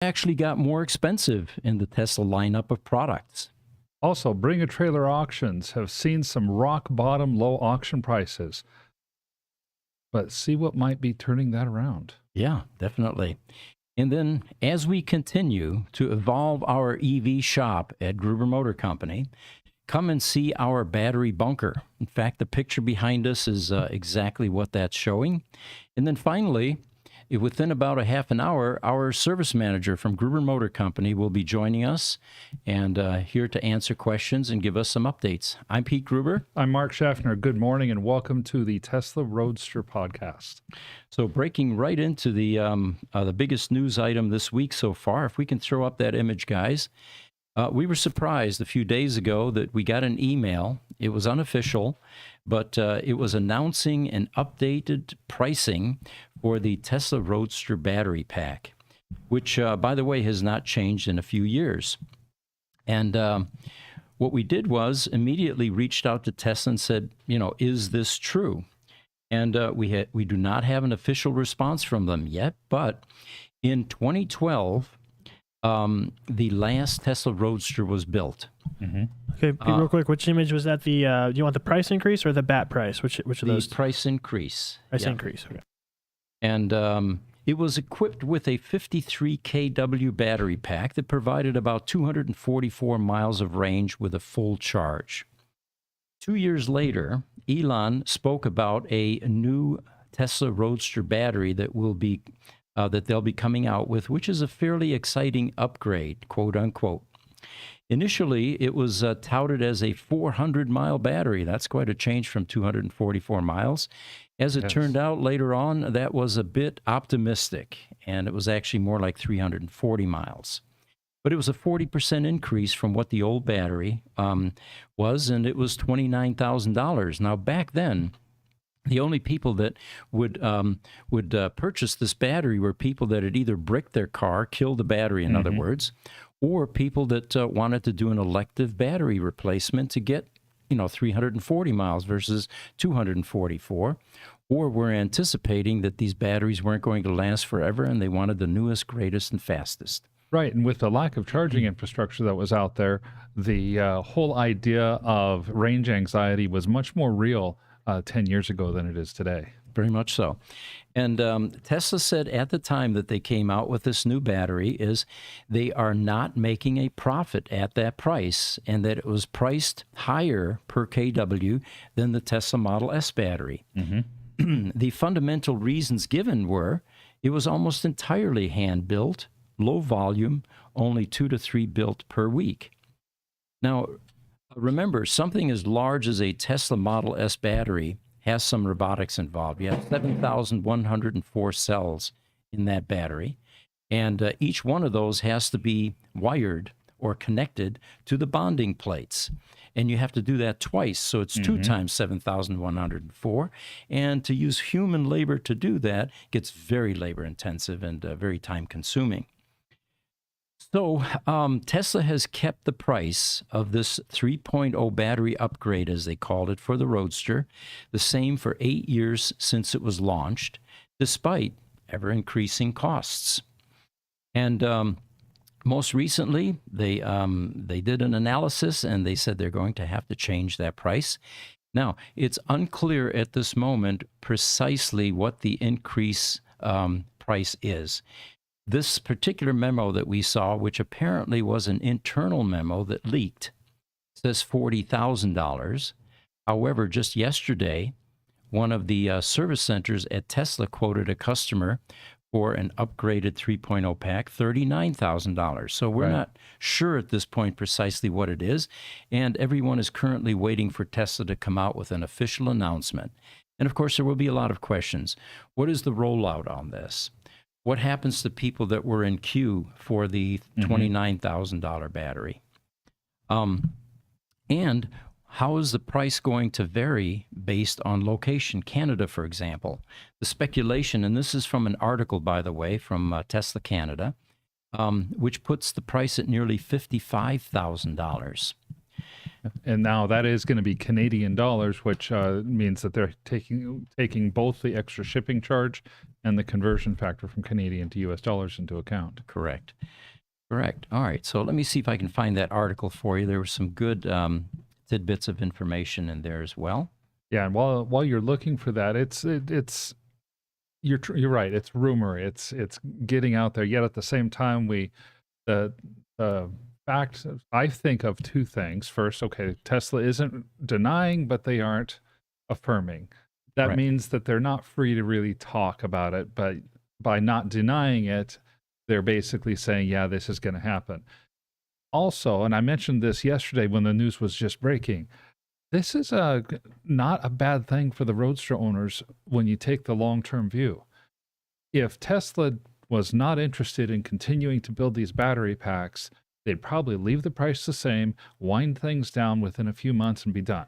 actually got more expensive in the Tesla lineup of products. Also, Bring a Trailer auctions have seen some rock bottom low auction prices. But see what might be turning that around. Yeah, definitely. And then as we continue to evolve our EV shop at Gruber Motor Company, come and see our battery bunker. In fact, the picture behind us is exactly what that's showing. And then finally, within about a half an hour, our service manager from Gruber Motor Company will be joining us and here to answer questions and give us some updates. I'm Pete Gruber. I'm Mark Schaffner. Good morning and welcome to the Tesla Roadster podcast. So breaking right into the biggest news item this week so far, if we can throw up that image, guys. We were surprised a few days ago that we got an email. It was unofficial, but it was announcing an updated pricing for the Tesla Roadster battery pack, which, by the way, has not changed in a few years. And what we did was immediately reached out to Tesla and said, is this true? And we do not have an official response from them yet, but in 2012, the last Tesla Roadster was built. Mm-hmm. Okay, Pete, real quick, which image was that? Do you want the price increase or the BAT price? Which of those? The price increase. Price increase. Okay. And it was equipped with a 53 kW battery pack that provided about 244 miles of range with a full charge. 2 years later, Elon spoke about a new Tesla Roadster battery that will be that they'll be coming out with, which is a fairly exciting upgrade, quote unquote. Initially, it was touted as a 400-mile battery. That's quite a change from 244 miles. As it turned out later on, that was a bit optimistic, and it was actually more like 340 miles. But it was a 40% increase from what the old battery was, and it was $29,000. Now, back then, the only people that would purchase this battery were people that had either bricked their car, killed the battery, in other words, or people that wanted to do an elective battery replacement to get 340 miles versus 244, or were anticipating that these batteries weren't going to last forever and they wanted the newest, greatest, and fastest. Right, and with the lack of charging infrastructure that was out there, the whole idea of range anxiety was much more real 10 years ago than it is today. Very much so. And Tesla said at the time that they came out with this new battery is they are not making a profit at that price, and that it was priced higher per kW than the Tesla Model S battery. The fundamental reasons given were it was almost entirely hand-built, low volume, only 2 to 3 built per week. Now, remember, something as large as a Tesla Model S battery has some robotics involved. You have 7,104 cells in that battery, and each one of those has to be wired or connected to the bonding plates. And you have to do that twice, so it's 2 times 7,104. And to use human labor to do that gets very labor-intensive and very time-consuming. So Tesla has kept the price of this 3.0 battery upgrade, as they called it, for the Roadster, the same for 8 years since it was launched, despite ever-increasing costs. And most recently, they did an analysis, and they said they're going to have to change that price. Now, it's unclear at this moment precisely what the increase price is. This particular memo that we saw, which apparently was an internal memo that leaked, says $40,000. However, just yesterday, one of the service centers at Tesla quoted a customer for an upgraded 3.0 pack, $39,000. So we're not sure at this point precisely what it is, and everyone is currently waiting for Tesla to come out with an official announcement. And of course, there will be a lot of questions. What is the rollout on this? What happens to people that were in queue for the $29,000 battery? And how is the price going to vary based on location? Canada, for example. The speculation, and this is from an article, by the way, from Tesla Canada, which puts the price at nearly $55,000. And now that is going to be Canadian dollars, which means that they're taking both the extra shipping charge and the conversion factor from Canadian to US dollars into account. Correct. Correct. All right. So let me see if I can find that article for you. There were some good tidbits of information in there as well. Yeah, and while you're looking for that, you're right. It's rumor. It's getting out there. Yet at the same time, the fact, I think of two things. First, okay, Tesla isn't denying, but they aren't affirming. That Right. means that they're not free to really talk about it. But by not denying it, they're basically saying, yeah, this is going to happen. Also, and I mentioned this yesterday when the news was just breaking, this is not a bad thing for the Roadster owners when you take the long-term view. If Tesla was not interested in continuing to build these battery packs, they'd probably leave the price the same, wind things down within a few months and be done.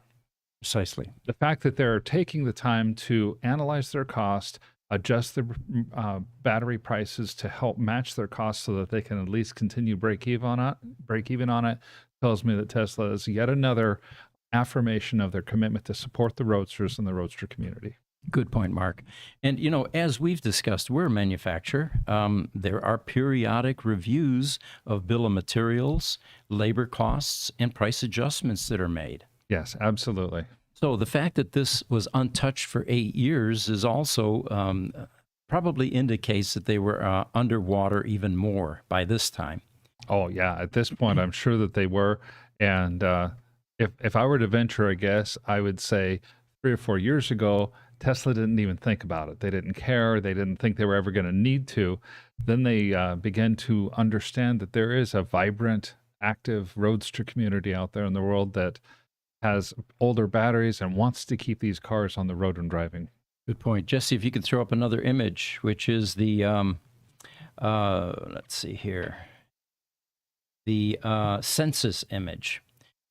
Precisely. The fact that they're taking the time to analyze their cost, adjust their battery prices to help match their costs so that they can at least continue break even on it, tells me that Tesla is yet another affirmation of their commitment to support the Roadsters and the Roadster community. Good point, Mark. And, as we've discussed, we're a manufacturer. There are periodic reviews of bill of materials, labor costs, and price adjustments that are made. Yes, absolutely. So the fact that this was untouched for 8 years is also probably indicates that they were underwater even more by this time. Oh, yeah. At this point, I'm sure that they were. And if I were to venture a guess, I would say 3 or 4 years ago, Tesla didn't even think about it. They didn't care. They didn't think they were ever going to need to. Then they began to understand that there is a vibrant, active Roadster community out there in the world that has older batteries and wants to keep these cars on the road and driving. Good point. Jesse, if you could throw up another image, which is the, let's see here, the census image.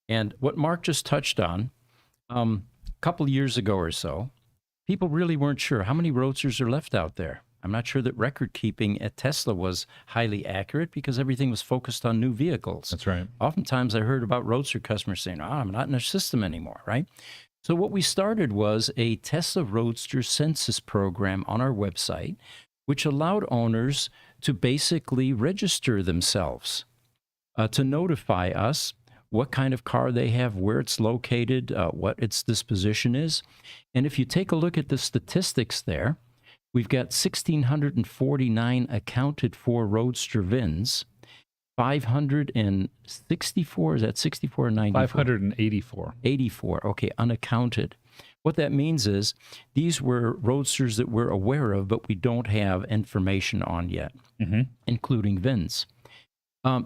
And what Mark just touched on, a couple years ago or so, people really weren't sure how many Roadsters are left out there. I'm not sure that record keeping at Tesla was highly accurate because everything was focused on new vehicles. That's right. Oftentimes I heard about Roadster customers saying, I'm not in their system anymore, right? So what we started was a Tesla Roadster census program on our website, which allowed owners to basically register themselves, to notify us what kind of car they have, where it's located, what its disposition is. And if you take a look at the statistics there, we've got 1,649 accounted for Roadster VINs, 564, is that 64 or 94? 584. 84, okay, unaccounted. What that means is these were Roadsters that we're aware of, but we don't have information on yet, including VINs.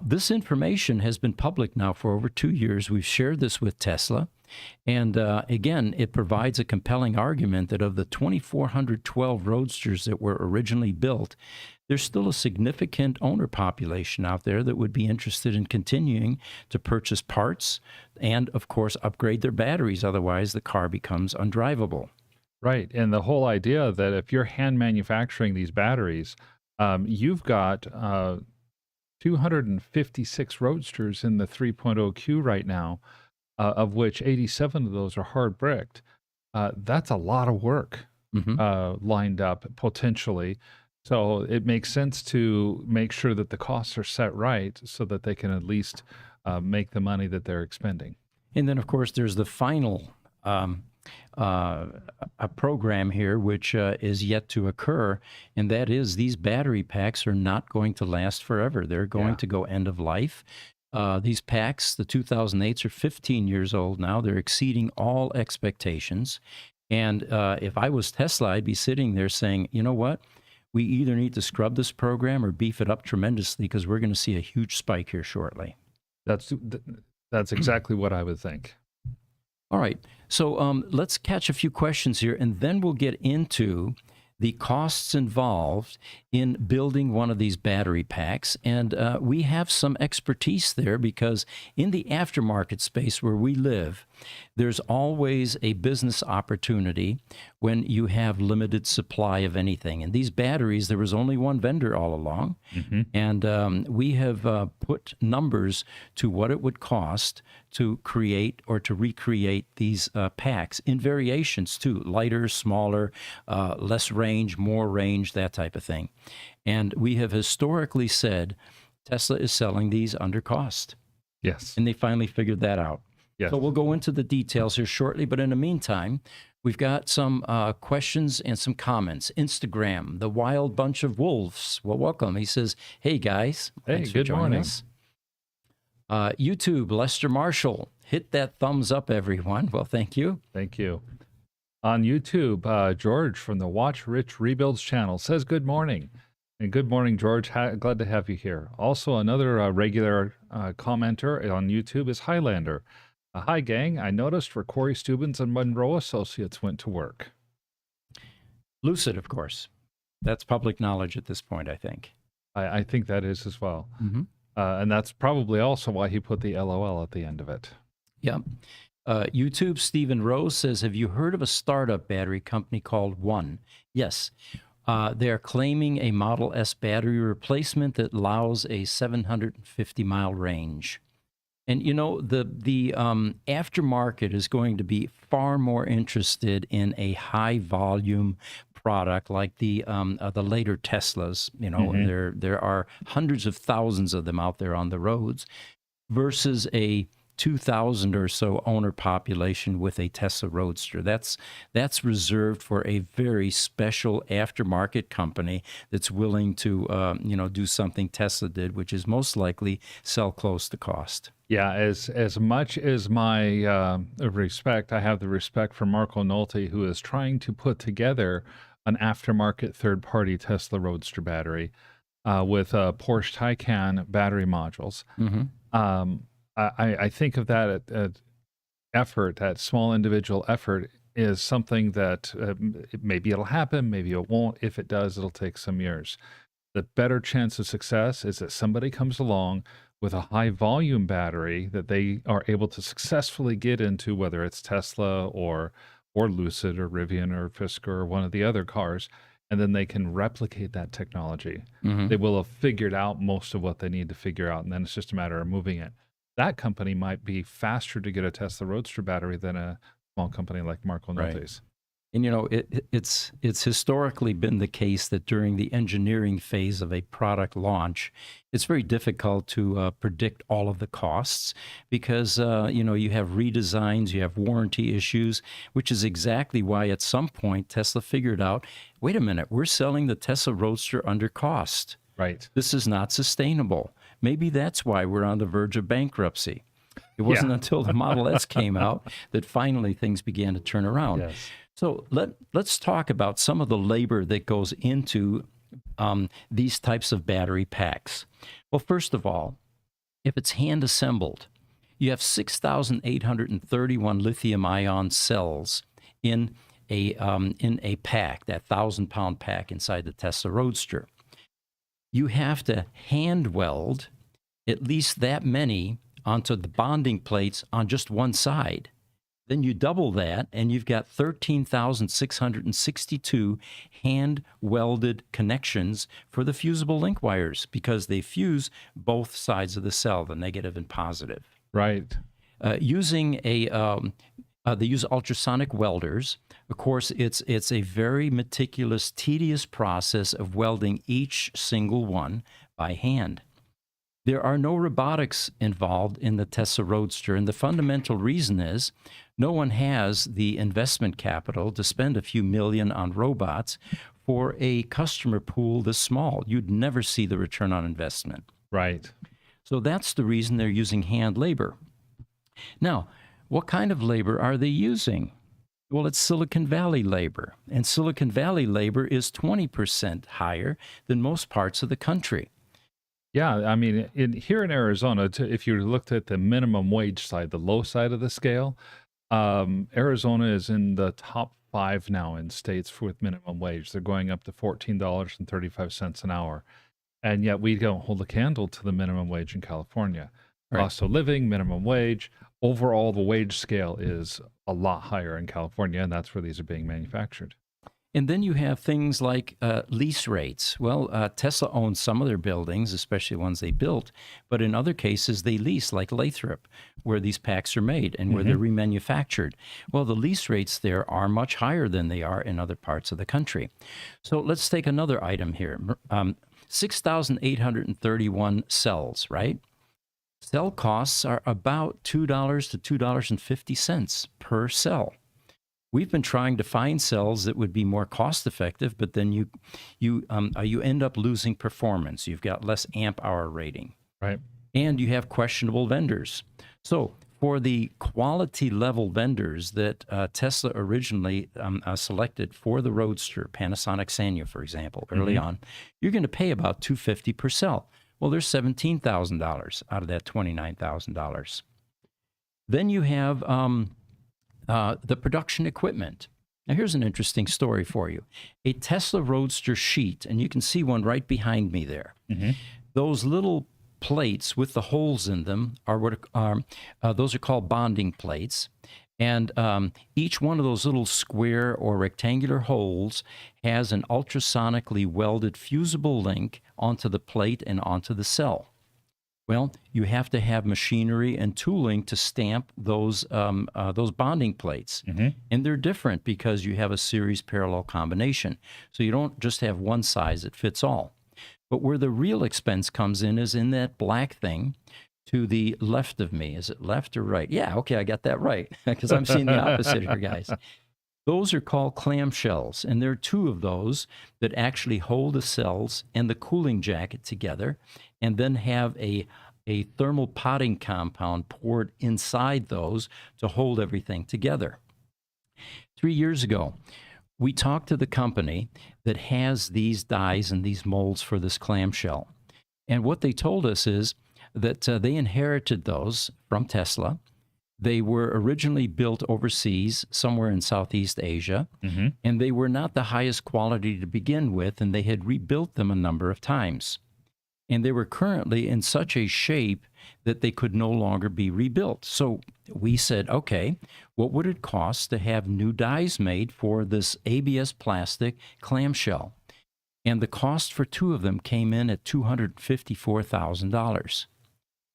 This information has been public now for over 2 years. We've shared this with Tesla. And again, it provides a compelling argument that of the 2,412 Roadsters that were originally built, there's still a significant owner population out there that would be interested in continuing to purchase parts and, of course, upgrade their batteries. Otherwise, the car becomes undrivable. Right. And the whole idea that if you're hand manufacturing these batteries, you've got 256 Roadsters in the 3.0 queue right now, of which 87 of those are hard bricked. That's a lot of work lined up potentially. So it makes sense to make sure that the costs are set right so that they can at least make the money that they're expending. And then, of course, there's the final a program here which is yet to occur, and that is these battery packs are not going to last forever. They're going to go end of life. These packs, the 2008s, are 15 years old now. They're exceeding all expectations. And if I was Tesla, I'd be sitting there saying, you know what? We either need to scrub this program or beef it up tremendously because we're going to see a huge spike here shortly. That's exactly what I would think. All right. So let's catch a few questions here, and then we'll get into the costs involved in building one of these battery packs. And we have some expertise there because in the aftermarket space where we live, there's always a business opportunity when you have limited supply of anything. And these batteries, there was only one vendor all along. And we have put numbers to what it would cost to create or to recreate these packs in variations too, lighter, smaller, less range, more range, that type of thing. And we have historically said Tesla is selling these under cost. Yes. And they finally figured that out. Yes. So we'll go into the details here shortly. But in the meantime, we've got some questions and some comments. Instagram, the Wild Bunch of Wolves. Well, welcome. He says, hey, guys. Hey, Thanks for good joining morning. us. YouTube, Lester Marshall. Hit that thumbs up, everyone. Well, thank you. Thank you. On YouTube, George from the Watch Rich Rebuilds channel says good morning. And good morning, George. Glad to have you here. Also, another regular commenter on YouTube is Highlander. Hi, gang. I noticed where Corey Steubens and Monroe Associates went to work. Lucid, of course. That's public knowledge at this point, I think. I think that is as well. Mm-hmm. And that's probably also why he put the LOL at the end of it. Yep. YouTube, Stephen Rose says, have you heard of a startup battery company called One? Yes. They are claiming a Model S battery replacement that allows a 750-mile range. And, you know, the aftermarket is going to be far more interested in a high-volume product like the later Teslas. You know, there are hundreds of thousands of them out there on the roads versus a 2,000 or so owner population with a Tesla Roadster. That's reserved for a very special aftermarket company that's willing to do something Tesla did, which is most likely sell close to cost. Yeah, as much as my respect, I have the respect for Marco Nolte, who is trying to put together an aftermarket third-party Tesla Roadster battery with Porsche Taycan battery modules. I think of that effort, that small individual effort, is something that maybe it'll happen, maybe it won't. If it does, it'll take some years. The better chance of success is that somebody comes along with a high volume battery that they are able to successfully get into, whether it's Tesla or Lucid or Rivian or Fisker or one of the other cars, and then they can replicate that technology. They will have figured out most of what they need to figure out, and then it's just a matter of moving it. That company might be faster to get a Tesla Roadster battery than a small company like Marco Nolte's. And, you know, it's historically been the case that during the engineering phase of a product launch, it's very difficult to predict all of the costs because, you have redesigns, you have warranty issues, which is exactly why at some point Tesla figured out, wait a minute, we're selling the Tesla Roadster under cost. Right. This is not sustainable. Maybe that's why we're on the verge of bankruptcy. It wasn't until the Model S came out that finally things began to turn around. Yes. So let's talk about some of the labor that goes into these types of battery packs. Well, first of all, if it's hand assembled, you have 6,831 lithium-ion cells in a pack, that 1,000-pound pack inside the Tesla Roadster. You have to hand weld at least that many onto the bonding plates on just one side. Then you double that, and you've got 13,662 hand-welded connections for the fusible link wires because they fuse both sides of the cell, the negative and positive. Right. They use ultrasonic welders. Of course, it's a very meticulous, tedious process of welding each single one by hand. There are no robotics involved in the Tesla Roadster, and the fundamental reason is no one has the investment capital to spend a few million on robots for a customer pool this small. You'd never see the return on investment. Right. So that's the reason they're using hand labor. Now, what kind of labor are they using? Well, it's Silicon Valley labor, and Silicon Valley labor is 20% higher than most parts of the country. Yeah, I mean, here in Arizona, if you looked at the minimum wage side, the low side of the scale, Arizona is in the top 5 now in states with minimum wage. They're going up to $14.35 an hour. And yet we don't hold a candle to the minimum wage in California. Right. Cost of living, minimum wage, overall the wage scale is a lot higher in California, and that's where these are being manufactured. And then you have things like lease rates. Well, Tesla owns some of their buildings, especially ones they built, but in other cases they lease, like Lathrop, where these packs are made and where they're remanufactured. Well, the lease rates there are much higher than they are in other parts of the country. So let's take another item here. 6,831 cells, right? Cell costs are about $2 to $2.50 per cell. We've been trying to find cells that would be more cost effective, but then you end up losing performance. You've got less amp hour rating, Right. and you have questionable vendors. So for the quality level vendors that Tesla originally selected for the Roadster, Panasonic Sanyo, for example, early on, you're going to pay about $250 per cell. Well, there's $17,000 out of that $29,000. Then you have the production equipment. Now, here's an interesting story for you. A Tesla Roadster sheet, and you can see one right behind me there. Those little plates with the holes in them are those are called bonding plates. And each one of those little square or rectangular holes has an ultrasonically welded fusible link onto the plate and onto the cell. Well, you have to have machinery and tooling to stamp those bonding plates. And they're different because you have a series parallel combination. So you don't just have one size that fits all. But where the real expense comes in is in that black thing to the left of me. Is it left or right? Yeah, okay, I got that right because I'm seeing the opposite here, guys. Those are called clamshells, and there are two of those that actually hold the cells and the cooling jacket together and then have a thermal potting compound poured inside those to hold everything together. 3 years ago, we talked to the company that has these dies and these molds for this clamshell. And what they told us is that they inherited those from Tesla. They were originally built overseas, somewhere in Southeast Asia, and they were not the highest quality to begin with, and they had rebuilt them a number of times. And they were currently in such a shape that they could no longer be rebuilt. So we said, okay, what would it cost to have new dies made for this ABS plastic clamshell? And the cost for two of them came in at $254,000.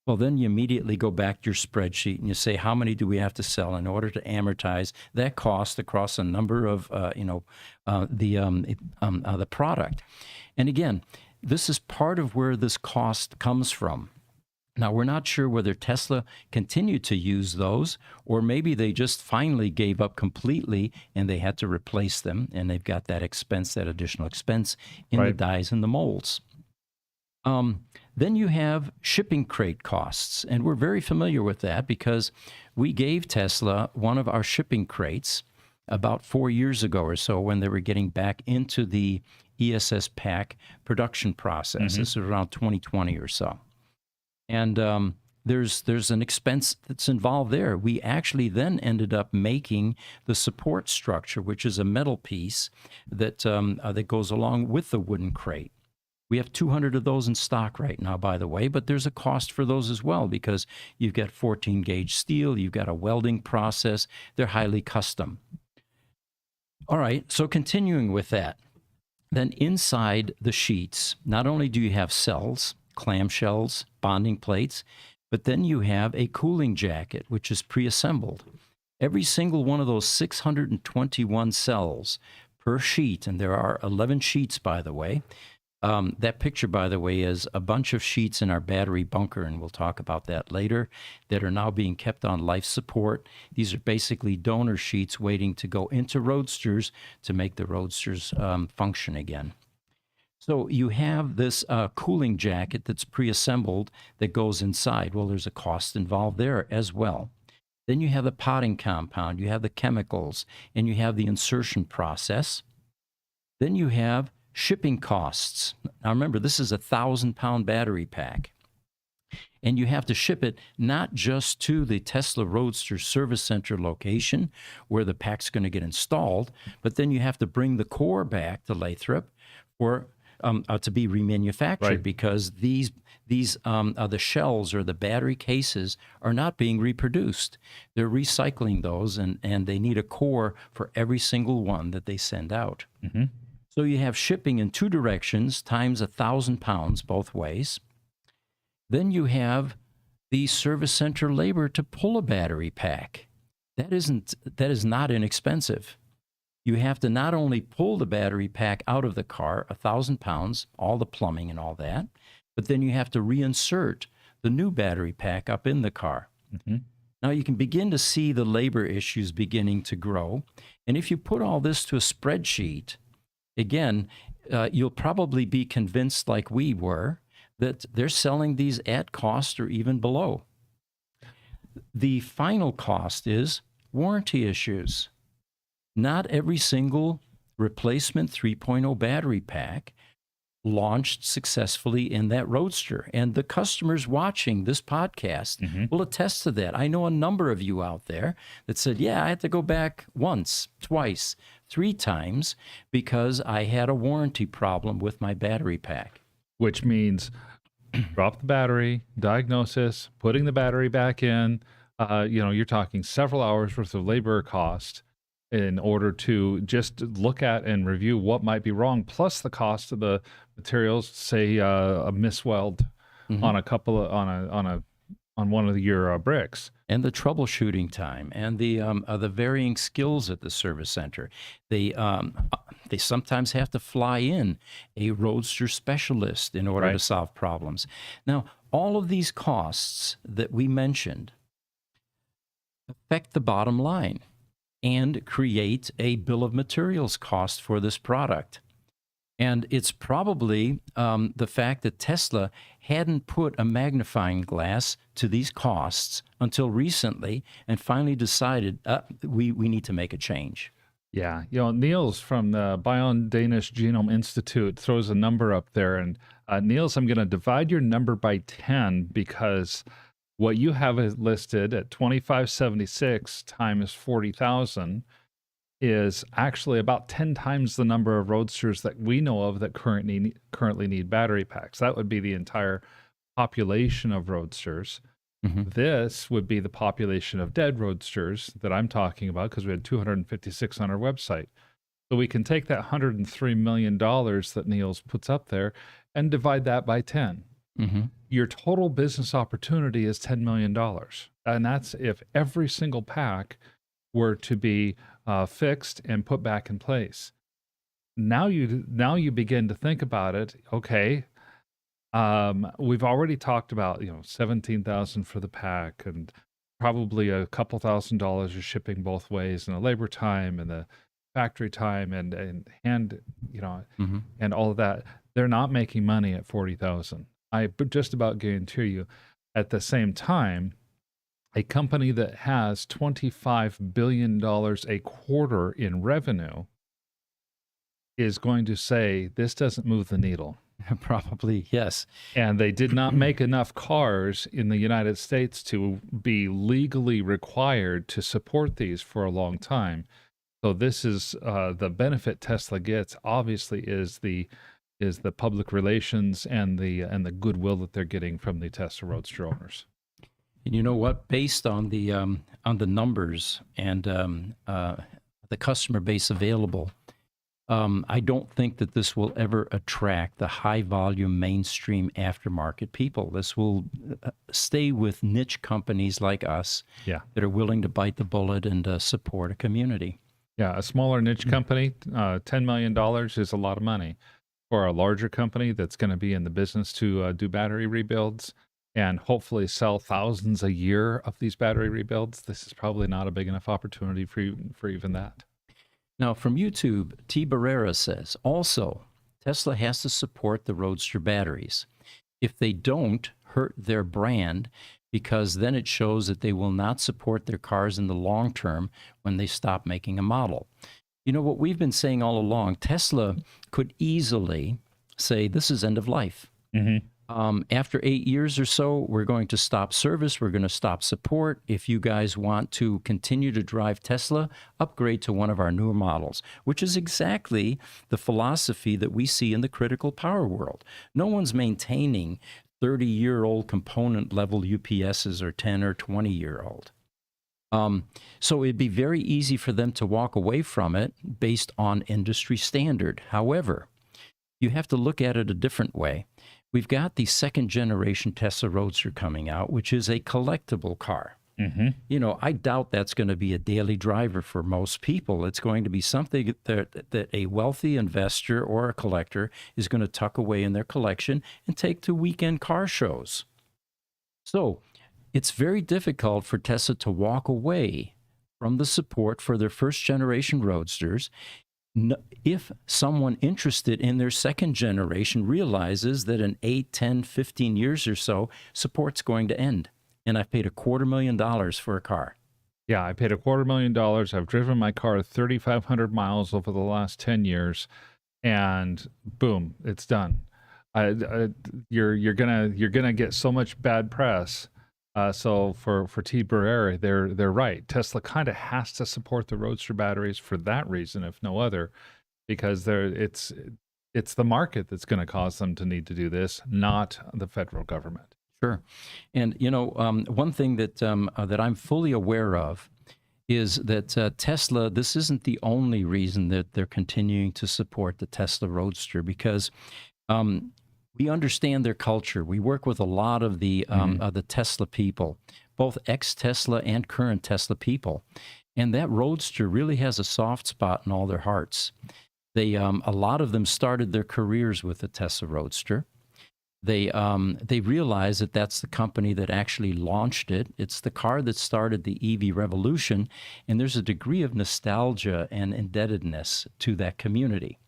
Well, then you immediately go back to your spreadsheet and you say, how many do we have to sell in order to amortize that cost across a number of, the product? And again, this is part of where this cost comes from. Now, we're not sure whether Tesla continued to use those, or maybe they just finally gave up completely and they had to replace them, and they've got that expense, that additional expense in the dies and the molds. Then you have shipping crate costs, and we're very familiar with that because we gave Tesla one of our shipping crates about 4 years ago or so when they were getting back into the ESS pack production process. This was around 2020 or so. And there's an expense that's involved there. We actually then ended up making the support structure, which is a metal piece that that goes along with the wooden crate. We have 200 of those in stock right now, by the way, but there's a cost for those as well because you've got 14 gauge steel, you've got a welding process, they're highly custom. All right, so continuing with that, then inside the sheets, not only do you have cells, clamshells, bonding plates, but then you have a cooling jacket, which is pre-assembled. Every single one of those 621 cells per sheet, and there are 11 sheets, by the way. That picture, by the way, is a bunch of sheets in our battery bunker, and we'll talk about that later, that are now being kept on life support. These are basically donor sheets waiting to go into Roadsters to make the Roadsters function again. So you have this cooling jacket that's pre-assembled that goes inside. Well, there's a cost involved there as well. Then you have the potting compound, you have the chemicals, and you have the insertion process. Then you have shipping costs. Now remember, this is a 1,000-pound battery pack. And you have to ship it not just to the Tesla Roadster service center location where the pack's going to get installed, but then you have to bring the core back to Lathrop for to be remanufactured Right. because these the shells or the battery cases are not being reproduced. They're recycling those, and they need a core for every single one that they send out. Mm-hmm. So you have shipping in two directions times 1,000 pounds both ways. Then you have the service center labor to pull a battery pack. That is not inexpensive. You have to not only pull the battery pack out of the car, 1,000 pounds, all the plumbing and all that, but then you have to reinsert the new battery pack up in the car. Mm-hmm. Now you can begin to see the labor issues beginning to grow. And if you put all this to a spreadsheet, again, you'll probably be convinced, like we were, that they're selling these at cost or even below. The final cost is warranty issues. Not every single replacement 3.0 battery pack launched successfully in that Roadster. And the customers watching this podcast will attest to that. I know a number of you out there that said, yeah, I had to go back once, twice, 3 times because I had a warranty problem with my battery pack. Which means drop the battery, diagnosis, putting the battery back in. You're talking several hours worth of labor cost in order to just look at and review what might be wrong, plus the cost of the materials, say a misweld on a couple of, on one of your bricks. And the troubleshooting time and the varying skills at the service center. They sometimes have to fly in a Roadster specialist in order to solve problems. Now, all of these costs that we mentioned affect the bottom line and create a bill of materials cost for this product. And it's probably the fact that Tesla hadn't put a magnifying glass to these costs until recently and finally decided we need to make a change. Yeah. Niels from the Bion Danish Genome Institute throws a number up there. And Niels, I'm going to divide your number by 10 because what you have is listed at 2576 times 40,000 is actually about 10 times the number of Roadsters that we know of that currently need battery packs. That would be the entire population of Roadsters. This would be the population of dead Roadsters that I'm talking about because we had 256 on our website. So we can take that $103 million that Niels puts up there and divide that by 10. Your total business opportunity is $10 million. And that's if every single pack were to be fixed and put back in place. Now you begin to think about it. Okay, we've already talked about 17,000 for the pack and probably a couple $1,000s of shipping both ways and the labor time and the factory time and and all of that. They're not making money at 40,000. I just about guarantee you. At the same time, a company that has $25 billion a quarter in revenue is going to say, this doesn't move the needle. Probably, yes. And they did not make enough cars in the United States to be legally required to support these for a long time. So this is the benefit Tesla gets, obviously, is the public relations and the goodwill that they're getting from the Tesla Roadster owners. And you know what? Based on the numbers and the customer base available, I don't think that this will ever attract the high volume mainstream aftermarket people. This will stay with niche companies like us that are willing to bite the bullet and support a community. Yeah, a smaller niche company, $10 million is a lot of money. For a larger company that's going to be in the business to do battery rebuilds and hopefully sell thousands a year of these battery rebuilds, this is probably not a big enough opportunity for even that. Now, from YouTube, T. Barrera says, also, Tesla has to support the Roadster batteries. If they don't, hurt their brand, because then it shows that they will not support their cars in the long term when they stop making a model. You know what we've been saying all along, Tesla could easily say this is end of life. After 8 years or so, we're going to stop service. We're going to stop support. If you guys want to continue to drive Tesla, upgrade to one of our newer models, which is exactly the philosophy that we see in the critical power world. No one's maintaining 30-year-old component level UPSs or 10 or 20-year-old. So it'd be very easy for them to walk away from it based on industry standard. However, you have to look at it a different way. We've got the second generation Tesla Roadster coming out, which is a collectible car. You know, I doubt that's going to be a daily driver for most people. It's going to be something that a wealthy investor or a collector is going to tuck away in their collection and take to weekend car shows. So it's very difficult for Tesla to walk away from the support for their first generation Roadsters if someone interested in their second generation realizes that in 8, 10, 15 years or so, support's going to end. And I've paid $250,000 for a car. Yeah, I paid $250,000. I've driven my car 3,500 miles over the last 10 years, and boom, it's done. You're gonna get so much bad press. So for T. Barrera, they're right. Tesla kind of has to support the Roadster batteries for that reason, if no other, because it's the market that's going to cause them to need to do this, not the federal government. Sure. And, you know, one thing that I'm fully aware of is that Tesla, this isn't the only reason that they're continuing to support the Tesla Roadster, because we understand their culture. We work with a lot of the Tesla people, both ex-Tesla and current Tesla people. And that Roadster really has a soft spot in all their hearts. They, a lot of them started their careers with the Tesla Roadster. They realize that that's the company that actually launched it. It's the car that started the EV revolution, and there's a degree of nostalgia and indebtedness to that community.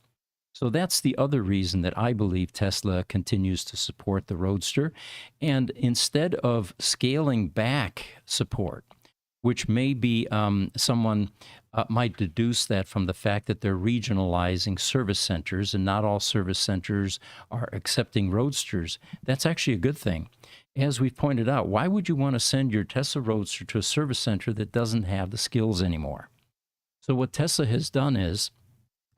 So that's the other reason that I believe Tesla continues to support the Roadster. And instead of scaling back support, which may be someone might deduce that from the fact that they're regionalizing service centers and not all service centers are accepting Roadsters. That's actually a good thing. As we've pointed out, why would you want to send your Tesla Roadster to a service center that doesn't have the skills anymore? So what Tesla has done is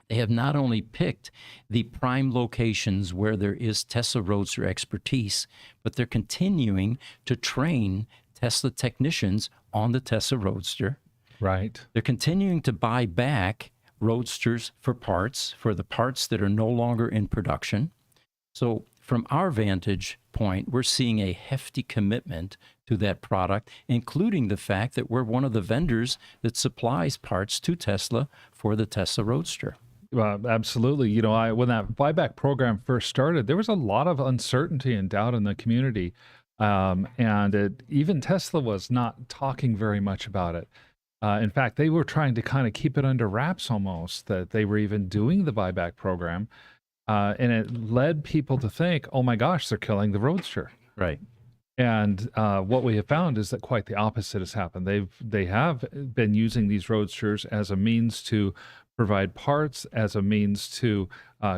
they have not only picked the prime locations where there is Tesla Roadster expertise, but they're continuing to train Tesla technicians on the Tesla Roadster. Right. They're continuing to buy back Roadsters for the parts that are no longer in production. So from our vantage point, we're seeing a hefty commitment to that product, including the fact that we're one of the vendors that supplies parts to Tesla for the Tesla Roadster. Absolutely. You know, when that buyback program first started, there was a lot of uncertainty and doubt in the community. And even Tesla was not talking very much about it. In fact, they were trying to kind of keep it under wraps almost, that they were even doing the buyback program. And it led people to think, oh my gosh, they're killing the Roadster. Right. And what we have found is that quite the opposite has happened. They have been using these Roadsters as a means to provide parts, as a means to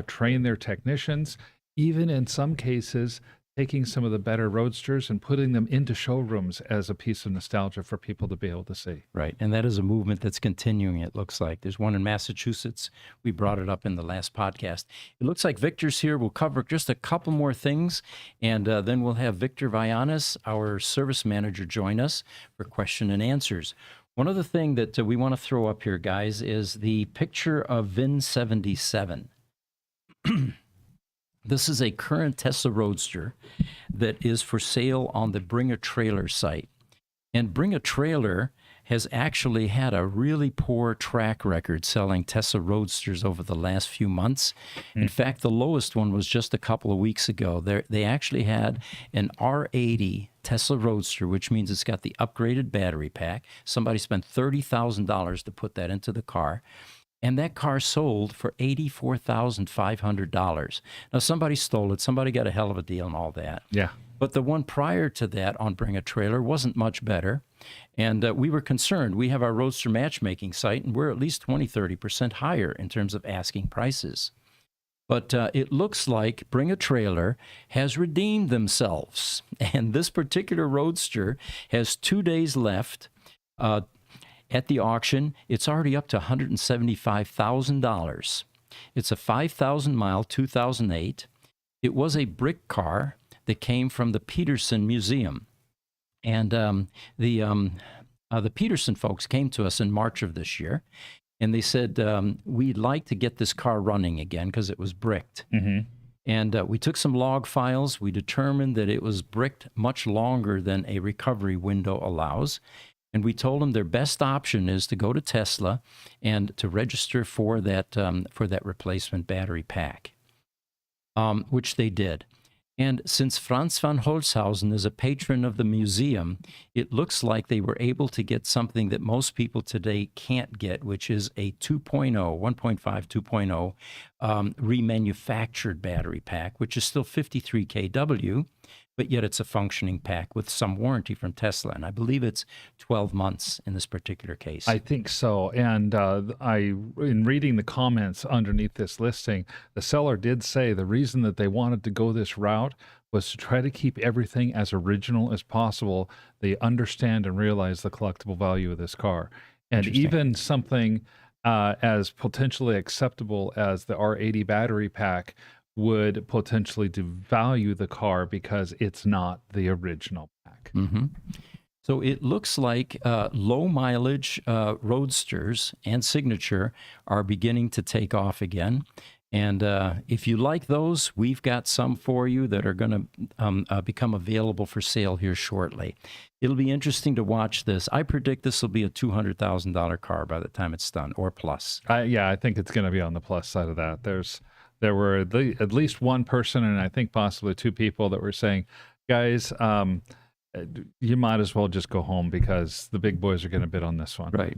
train their technicians, even in some cases taking some of the better Roadsters and putting them into showrooms as a piece of nostalgia for people to be able to see. Right. And that is a movement that's continuing, it looks like. There's one in Massachusetts. We brought it up in the last podcast. It looks like Victor's here. We'll cover just a couple more things, and then we'll have Victor Vianis, our service manager, join us for question and answers. One other thing that we want to throw up here, guys, is the picture of VIN 77. This is a current Tesla Roadster that is for sale on the Bring a Trailer site. And Bring a Trailer has actually had a really poor track record selling Tesla Roadsters over the last few months. In fact, the lowest one was just a couple of weeks ago. They actually had an R80 Tesla Roadster, which means it's got the upgraded battery pack. Somebody spent $30,000 to put that into the car. And that car sold for $84,500. Now, somebody stole it. Somebody got a hell of a deal and all that. Yeah. But the one prior to that on Bring a Trailer wasn't much better. And we were concerned. We have our Roadster matchmaking site, and we're at least 20, 30% higher in terms of asking prices. But it looks like Bring a Trailer has redeemed themselves. And this particular Roadster has 2 days left at the auction. It's already up to $175,000. It's a 5,000-mile 2008. It was a brick car that came from the Peterson Museum. And the Peterson folks came to us in March of this year. And they said, we'd like to get this car running again because it was bricked. Mm-hmm. And we took some log files. We determined that it was bricked much longer than a recovery window allows. And we told them their best option is to go to Tesla and to register for that replacement battery pack, which they did. And since Franz von Holzhausen is a patron of the museum, it looks like they were able to get something that most people today can't get, which is a 2.0, 1.5, 2.0 remanufactured battery pack, which is still 53 kW, but yet it's a functioning pack with some warranty from Tesla. And I believe it's 12 months in this particular case. I think so. And in reading the comments underneath this listing, the seller did say the reason that they wanted to go this route was to try to keep everything as original as possible. They understand and realize the collectible value of this car. And even something as potentially acceptable as the R80 battery pack would potentially devalue the car because it's not the original pack. Mm-hmm. So it looks like low mileage Roadsters and Signature are beginning to take off again. And if you like those, we've got some for you that are going to become available for sale here shortly. It'll be interesting to watch this. I predict this will be a $200,000 car by the time it's done, or plus. I think it's going to be on the plus side of that. There were at least one person, and I think possibly two people, that were saying, guys, you might as well just go home because the big boys are going to bid on this one. Right.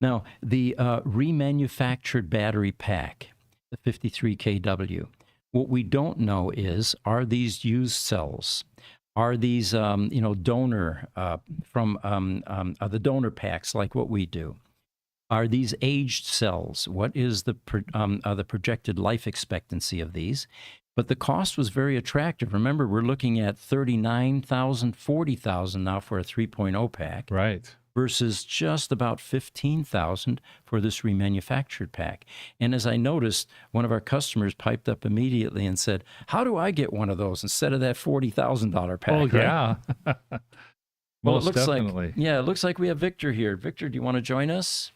Now, the remanufactured battery pack, the 53 kW, what we don't know is, are these used cells? Are these, donor from the donor packs like what we do? Are these aged cells? What is the projected life expectancy of these? But the cost was very attractive. Remember, we're looking at $39,000, $40,000 now for a 3.0 pack. Right. Versus just about $15,000 for this remanufactured pack. And as I noticed, one of our customers piped up immediately and said, how do I get one of those instead of that $40,000 pack? Oh, right? yeah. Well, Most it looks definitely. it looks like we have Victor here. Victor, do you want to join us?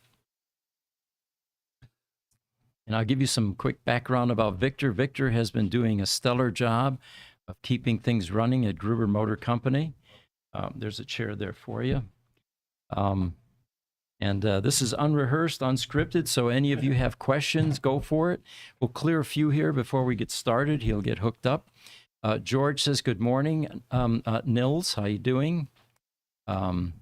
And I'll give you some quick background about Victor. Victor has been doing a stellar job of keeping things running at Gruber Motor Company. There's a chair there for you. This is unrehearsed, unscripted, so any of you have questions, go for it. We'll clear a few here before we get started. He'll get hooked up. George says, good morning. Nils, how you doing? And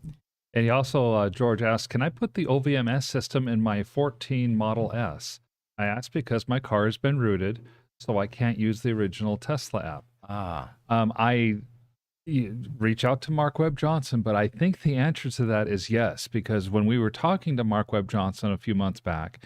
he also, George asked, can I put the OVMS system in my 14 Model S? I asked because my car has been rooted, so I can't use the original Tesla app. You reach out to Mark Webb Johnson, but I think the answer to that is yes, because when we were talking to Mark Webb Johnson a few months back,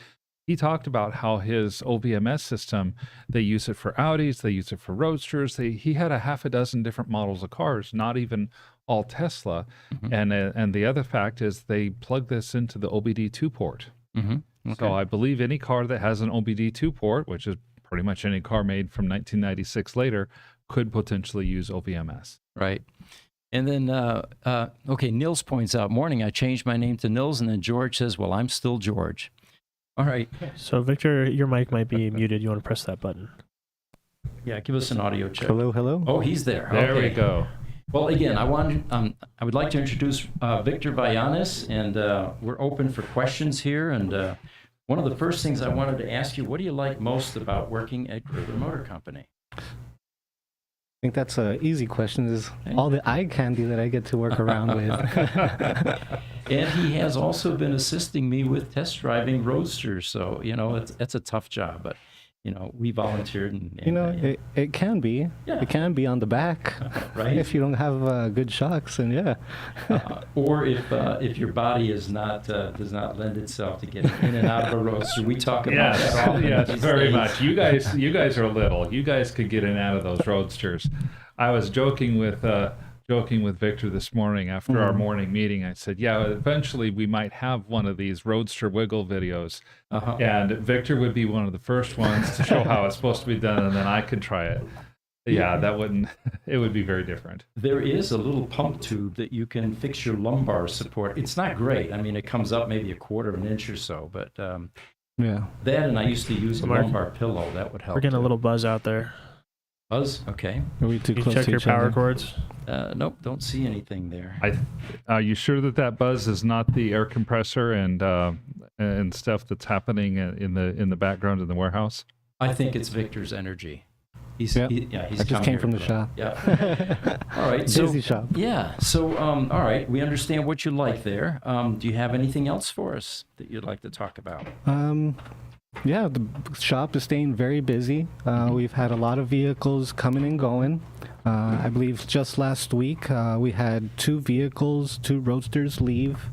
he talked about how his OVMS system, they use it for Audis, they use it for Roadsters. He had a half a dozen different models of cars, not even all Tesla. Mm-hmm. And the other fact is they plug this into the OBD2 port. Mm-hmm. Okay. So I believe any car that has an OBD2 port, which is pretty much any car made from 1996 later, could potentially use OVMS. Right. And then, Nils points out, morning, I changed my name to Nils, and then George says, well, I'm still George. All right. So, Victor, your mic might be muted. You want to press that button. Yeah, give us an audio check. Hello, hello. Oh, he's there. There we go. Well, again, I would like to introduce Victor Vallanes, and we're open for questions here. And one of the first things I wanted to ask you, what do you like most about working at Gruber Motor Company? I think that's an easy question, is all the eye candy that I get to work around with. And he has also been assisting me with test driving Roadsters, so, it's a tough job. But we volunteered and it can be. Yeah. It can be on the back, right. if you don't have good shocks, and yeah. Or if your body is not does not lend itself to getting in and out of a roadster. We talk about that often. Yes, these very days. much. You guys are little. You guys could get in and out of those roadsters. I was joking with Victor this morning after our morning meeting. I said, yeah, eventually we might have one of these roadster wiggle videos, and Victor would be one of the first ones to show how it's supposed to be done, and then I could try it. Yeah, it would be very different. There is a little pump tube that you can fix your lumbar support. It's not great. I mean, it comes up maybe 1/4 of an inch or so, but Yeah. that, and I used to use a Mark, lumbar pillow. That would help. We're getting a too. little buzz out there. Buzz? Okay. Are we too You close check to your each power other? cords. Nope, don't see anything there. Are you sure that buzz is not the air compressor and stuff that's happening in the background in the warehouse? I think it's Victor's energy. He's Yep. he's I just come came here from the for- shop. Yeah. All right. So Busy shop. yeah. So all right, we understand what you like there. Do you have anything else for us that you'd like to talk about? Yeah, the shop is staying very busy. We've had a lot of vehicles coming and going. I believe just last week we had 2 Roadsters leave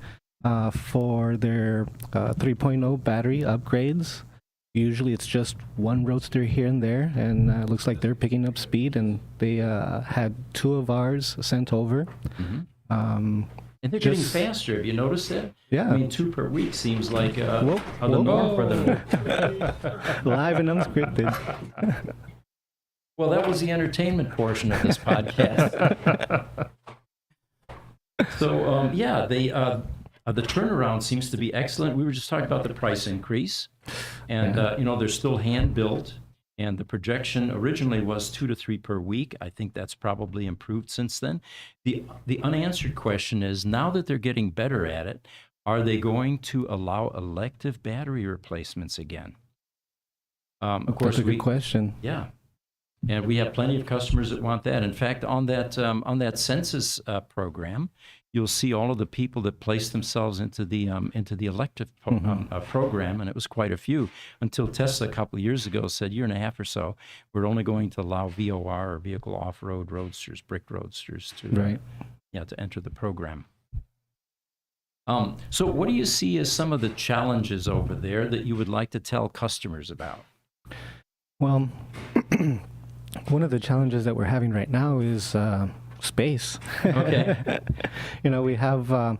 for their 3.0 battery upgrades. Usually it's just one Roadster here and there, and it looks like they're picking up speed, and they had 2 of ours sent over. And they're getting Just- faster. Have you noticed that? Yeah. I mean, 2 per week seems like Whoa, the whoa. norm for them. Live and unscripted. Well, that was the entertainment portion of this podcast. So, yeah, the turnaround seems to be excellent. We were just talking about the price increase, and they're still hand built. And the projection originally was 2 to 3 per week. I think that's probably improved since then. The unanswered question is, now that they're getting better at it, are they going to allow elective battery replacements again? Of course, That's a good question. yeah. And we have plenty of customers that want that. In fact, on that census program, you'll see all of the people that placed themselves into the elective program, and it was quite a few. Until Tesla a couple of years ago said, 1.5 years or so, we're only going to allow VOR or vehicle off-road roadsters, brick roadsters, to Right. to enter the program. So, what do you see as some of the challenges over there that you would like to tell customers about? Well, one of the challenges that we're having right now is space. Okay. We have what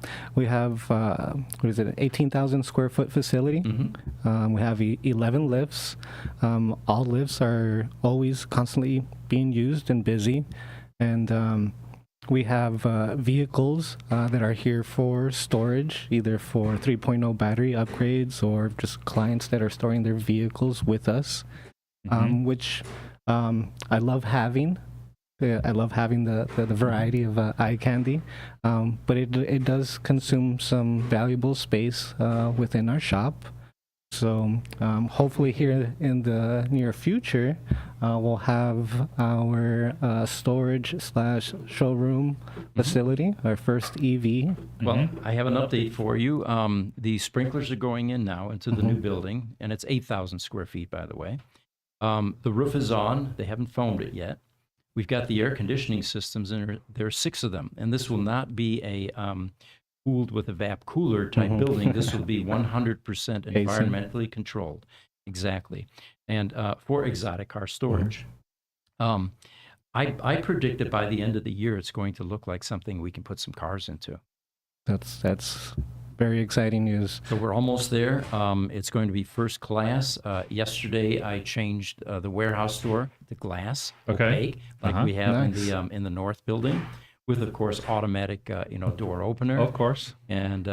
is it, an 18,000 square foot facility. We have 11 lifts. All lifts are always constantly being used and busy, and we have vehicles that are here for storage, either for 3.0 battery upgrades or just clients that are storing their vehicles with us, which I love having. I love having the variety of eye candy, but it does consume some valuable space within our shop. So hopefully here in the near future, we'll have our storage/showroom facility, our first EV. Well, I have an update for you. The sprinklers are going in now into the new building, and it's 8,000 square feet, by the way. The roof is on. They haven't foamed it yet. We've got the air conditioning systems, and there are 6 of them. And this will not be a cooled with a VAP cooler type building. This will be 100% environmentally controlled. Exactly. And for exotic car storage. I predict that by the end of the year, it's going to look like something we can put some cars into. That's very exciting news. So we're almost there. It's going to be first class. Yesterday, I changed the warehouse door to glass, opaque, like we have Nice. in the north building, with of course automatic door opener. Of course. And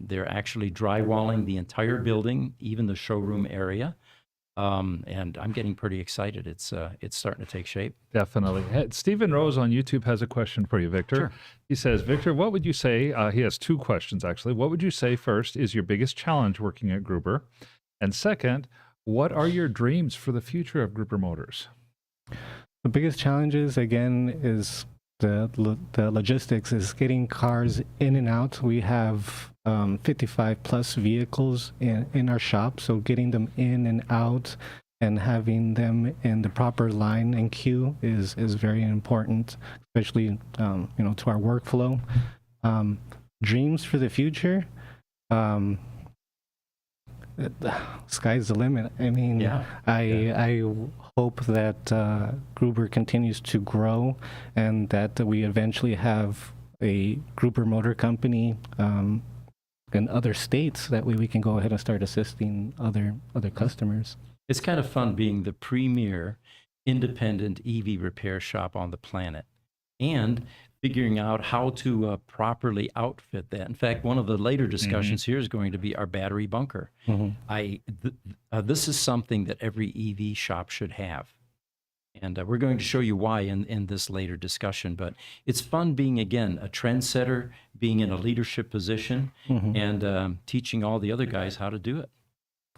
they're actually drywalling the entire building, even the showroom area. And I'm getting pretty excited. It's starting to take shape. Definitely. Stephen Rose on YouTube has a question for you, Victor. Sure. He says, Victor, what would you say? He has 2 questions, actually. What would you say first is your biggest challenge working at Gruber? And second, what are your dreams for the future of Gruber Motors? The biggest challenges, again, is the logistics, is getting cars in and out. We have 55 plus vehicles in our shop, so getting them in and out and having them in the proper line and queue is very important, especially to our workflow. Dreams for the future. Sky's the limit. I mean, I hope that Gruber continues to grow, and that we eventually have a Gruber Motor Company in other states. That way, we can go ahead and start assisting other customers. It's kind of fun being the premier independent EV repair shop on the planet, and figuring out how to properly outfit that. In fact, one of the later discussions here is going to be our battery bunker. This is something that every EV shop should have. And we're going to show you why in this later discussion. But it's fun being, again, a trendsetter, being in a leadership position, and teaching all the other guys how to do it.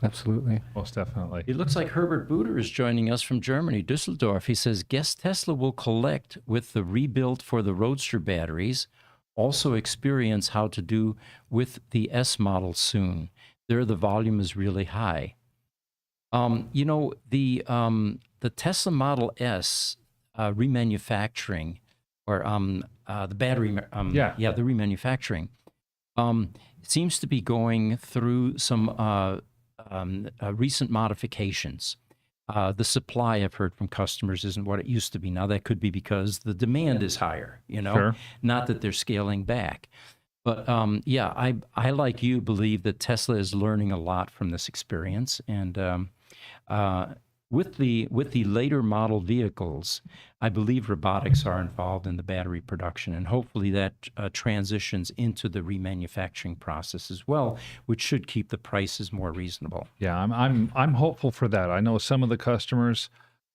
Absolutely. Most definitely. It looks like Herbert Buder is joining us from Germany, Düsseldorf. He says, guess Tesla will collect with the rebuild for the Roadster batteries, also experience how to do with the S model soon. There, the volume is really high. The Tesla Model S remanufacturing, or the battery, the remanufacturing, seems to be going through some recent modifications. The supply, I've heard from customers, isn't what it used to be. Now, that could be because the demand is higher, not that they're scaling back. But I, like you, believe that Tesla is learning a lot from this experience. And with the later model vehicles, I believe robotics are involved in the battery production, and hopefully that transitions into the remanufacturing process as well, which should keep the prices more reasonable. Yeah, I'm hopeful for that. I know some of the customers,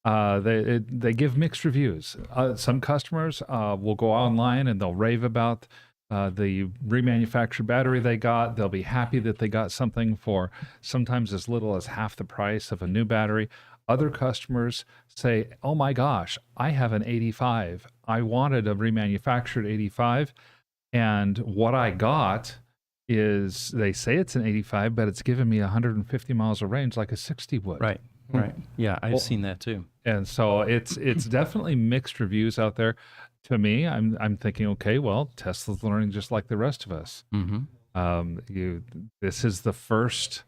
they give mixed reviews. Some customers will go online and they'll rave about the remanufactured battery they got. They'll be happy that they got something for sometimes as little as half the price of a new battery. Other customers say, oh my gosh, I have an 85. I wanted a remanufactured 85. And what I got is, they say it's an 85, but it's giving me 150 miles of range like a 60 would. Right. Yeah, I've seen that too. And so it's definitely mixed reviews out there. To me, I'm thinking, okay, well, Tesla's learning just like the rest of us. This is the first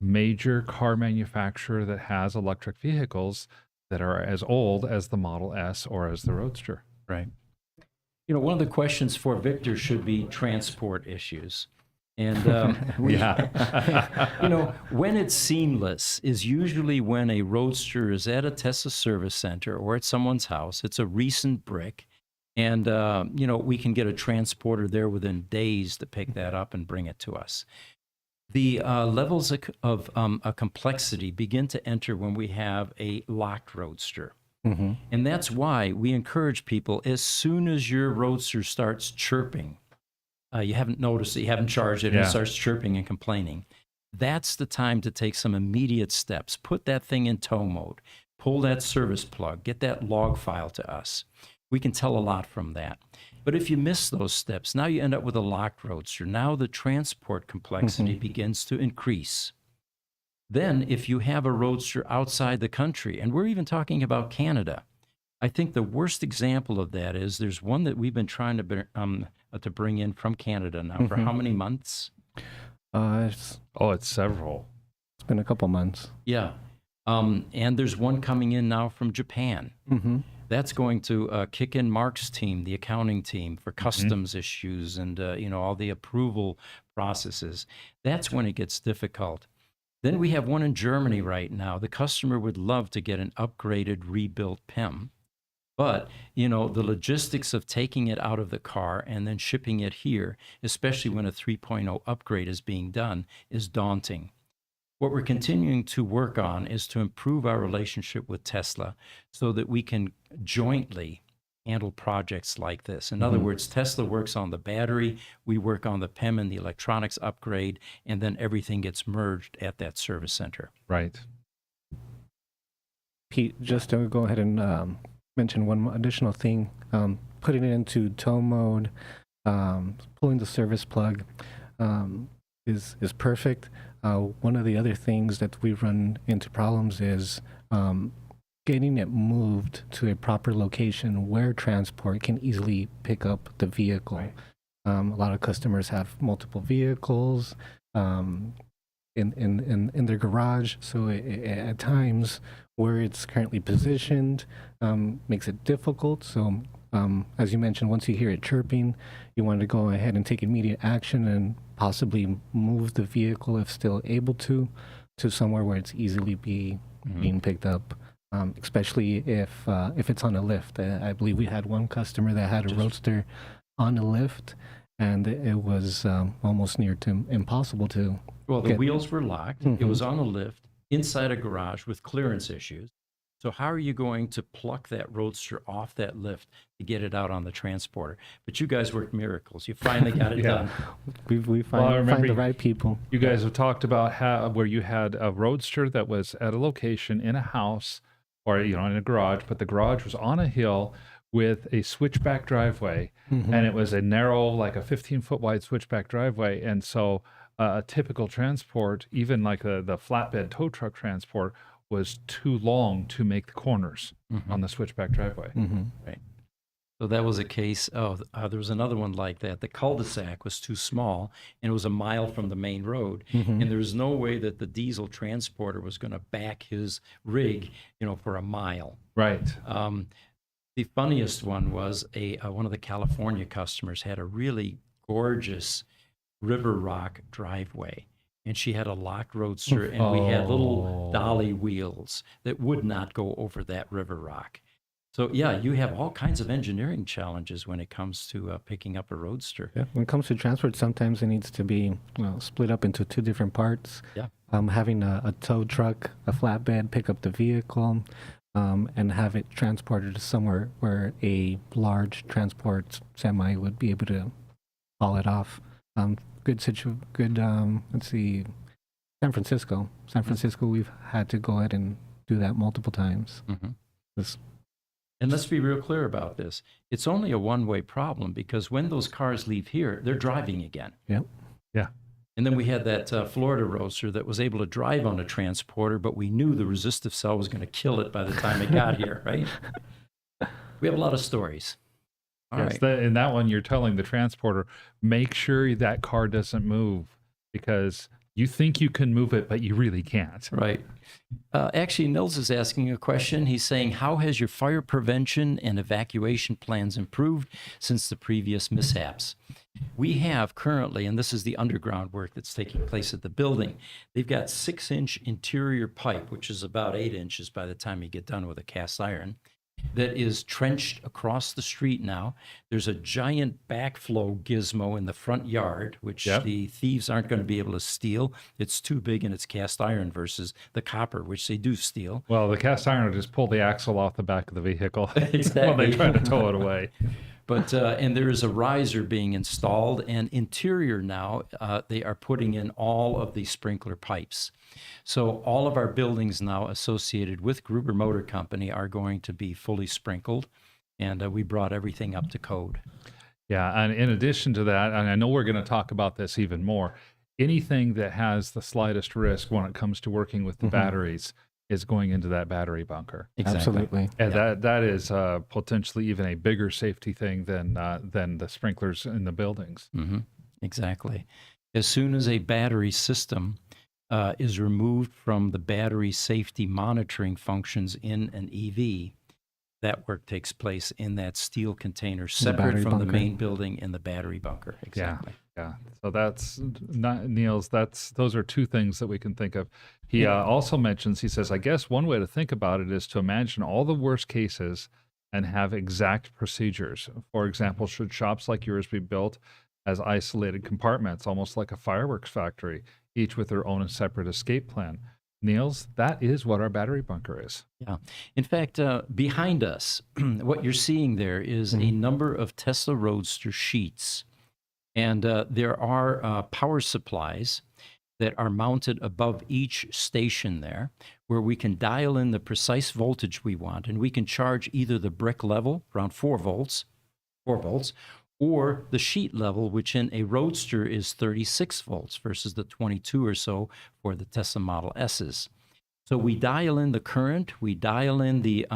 major car manufacturer that has electric vehicles that are as old as the Model S or as the Roadster. Right. One of the questions for Victor should be transport issues. And when it's seamless is usually when a Roadster is at a Tesla service center or at someone's house. It's a recent brick. And, we can get a transporter there within days to pick that up and bring it to us. The levels of a complexity begin to enter when we have a locked Roadster. And that's why we encourage people, as soon as your Roadster starts chirping, you haven't noticed it, you haven't charged it, and it starts chirping and complaining, that's the time to take some immediate steps. Put that thing in tow mode, pull that service plug, get that log file to us. We can tell a lot from that. But if you miss those steps, now you end up with a locked Roadster. Now the transport complexity begins to increase. Then if you have a Roadster outside the country, and we're even talking about Canada, I think the worst example of that is there's one that we've been trying to bring in from Canada now for how many months? It's several. It's been a couple months. Yeah. And there's one coming in now from Japan. That's going to kick in Mark's team, the accounting team, for customs issues and all the approval processes. That's when it gets difficult. Then we have one in Germany right now. The customer would love to get an upgraded, rebuilt PEM. But, the logistics of taking it out of the car and then shipping it here, especially when a 3.0 upgrade is being done, is daunting. What we're continuing to work on is to improve our relationship with Tesla so that we can jointly handle projects like this. In other words, Tesla works on the battery, we work on the PEM and the electronics upgrade, and then everything gets merged at that service center. Right. Pete, just to go ahead and mention one additional thing, putting it into tow mode, pulling the service plug, is perfect. One of the other things that we run into problems is getting it moved to a proper location where transport can easily pick up the vehicle. Right. A lot of customers have multiple vehicles in their garage, so at times where it's currently positioned makes it difficult. So as you mentioned, once you hear it chirping, you want to go ahead and take immediate action and possibly move the vehicle, if still able to somewhere where it's easily being picked up. Especially if it's on a lift. I believe we had one customer that had a Roadster on a lift, and it was almost near to impossible to. Well, the wheels were locked. It Mhm. was on a lift inside a garage with clearance issues. So how are you going to pluck that Roadster off that lift to get it out on the transporter? But you guys worked miracles. You finally got it Yeah. done. We I find remember the right people. You guys have talked about how where you had a Roadster that was at a location in a house or in a garage, but the garage was on a hill with a switchback driveway, and it was a narrow, like a 15-foot wide switchback driveway, and so a typical transport, even like the flatbed tow truck transport, was too long to make the corners on the switchback driveway. Right. So that was a case of, there was another one like that. The cul-de-sac was too small, and it was a mile from the main road. And there was no way that the diesel transporter was going to back his rig, for a mile. Right. The funniest one was one of the California customers had a really gorgeous river rock driveway. And she had a locked Roadster, and we had little dolly wheels that would not go over that river rock. So, yeah, you have all kinds of engineering challenges when it comes to picking up a Roadster. Yeah. When it comes to transport, sometimes it needs to be split up into two different parts. Yeah. Having a tow truck, a flatbed, pick up the vehicle, and have it transported to somewhere where a large transport semi would be able to haul it off. Let's see, San Francisco. We've had to go ahead and do that multiple times. And let's be real clear about this. It's only a one-way problem, because when those cars leave here, they're driving again. Yep. Yeah. And then we had that Florida Roadster that was able to drive on a transporter, but we knew the resistive cell was going to kill it by the time it got here, right? We have a lot of stories. All right. In that one, you're telling the transporter, make sure that car doesn't move, because you think you can move it, but you really can't. Right. Actually, Nils is asking a question. He's saying, how has your fire prevention and evacuation plans improved since the previous mishaps? We have currently, and this is the underground work that's taking place at the building, they've got 6-inch interior pipe, which is about 8 inches by the time you get done with a cast iron, that is trenched across the street now. There's a giant backflow gizmo in the front yard, which the thieves aren't going to be able to steal. It's too big and it's cast iron versus the copper, which they do steal. Well, the cast iron will just pull the axle off the back of the vehicle Exactly. when they try to tow it away. But and there is a riser being installed, and interior now they are putting in all of the sprinkler pipes. So all of our buildings now associated with Gruber Motor Company are going to be fully sprinkled, and we brought everything up to code. Yeah, and in addition to that, and I know we're going to talk about this even more, anything that has the slightest risk when it comes to working with the batteries is going into that battery bunker. Exactly. Absolutely. And that is potentially even a bigger safety thing than the sprinklers in the buildings. Exactly. As soon as a battery system is removed from the battery safety monitoring functions in an EV, that work takes place in that steel container separate from the main building in the battery bunker. Exactly. Yeah. So that's not Niels. Those are two things that we can think of. He also mentions, he says, I guess one way to think about it is to imagine all the worst cases and have exact procedures. For example, should shops like yours be built as isolated compartments, almost like a fireworks factory, each with their own separate escape plan? Niels, that is what our battery bunker is. Yeah. In fact, behind us, what you're seeing there is a number of Tesla Roadster sheets. And there are power supplies that are mounted above each station there, where we can dial in the precise voltage we want, and we can charge either the brick level, around 4 volts, or the sheet level, which in a Roadster is 36 volts versus the 22 or so for the Tesla Model S's. So we dial in the current, we dial in the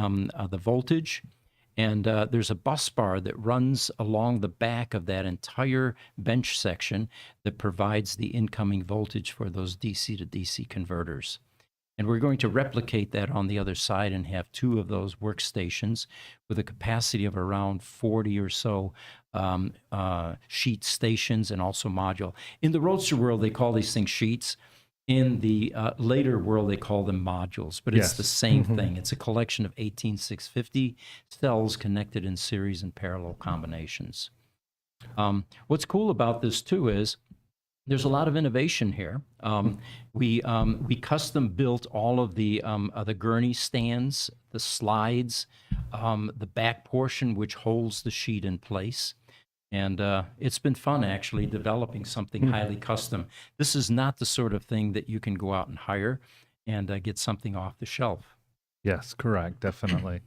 voltage, and there's a bus bar that runs along the back of that entire bench section that provides the incoming voltage for those DC to DC converters. And we're going to replicate that on the other side and have two of those workstations with a capacity of around 40 or so sheet stations and also module. In the Roadster world, they call these things sheets. In the later world, they call them modules, but it's the same thing. It's a collection of 18650 cells connected in series and parallel combinations. What's cool about this, too, is there's a lot of innovation here. We custom built all of the gurney stands, the slides, the back portion which holds the sheet in place. And it's been fun, actually, developing something highly custom. This is not the sort of thing that you can go out and hire and get something off the shelf. Yes, correct, definitely.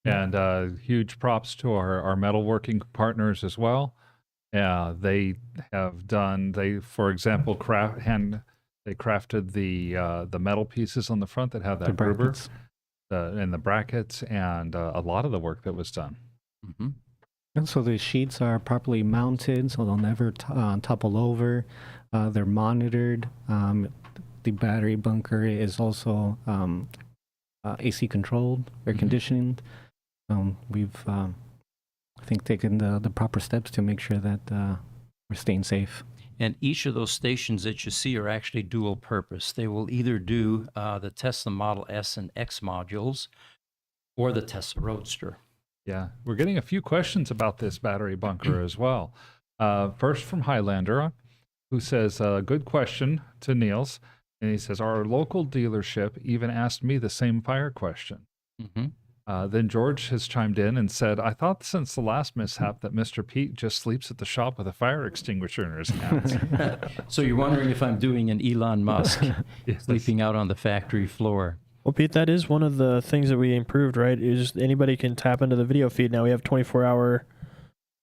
And huge props to our metalworking partners as well. They have done, for example, they crafted the metal pieces on the front that have that Gruber and the brackets, and a lot of the work that was done. Mm-hmm. And so the sheets are properly mounted, so they'll never topple over. They're monitored. The battery bunker is also AC controlled, air conditioned. We've, I think, taken the proper steps to make sure that we're staying safe. And each of those stations that you see are actually dual purpose. They will either do the Tesla Model S and X modules or the Tesla Roadster. Yeah, we're getting a few questions about this battery bunker as well. First from Highlander, who says, good question to Niels. And he says, our local dealership even asked me the same fire question. Then George has chimed in and said, I thought since the last mishap that Mr. Pete just sleeps at the shop with a fire extinguisher in his hands. So you're wondering if I'm doing an Elon Musk, sleeping out on the factory floor. Well, Pete, that is one of the things that we improved, right? Is anybody can tap into the video feed now. We have 24-hour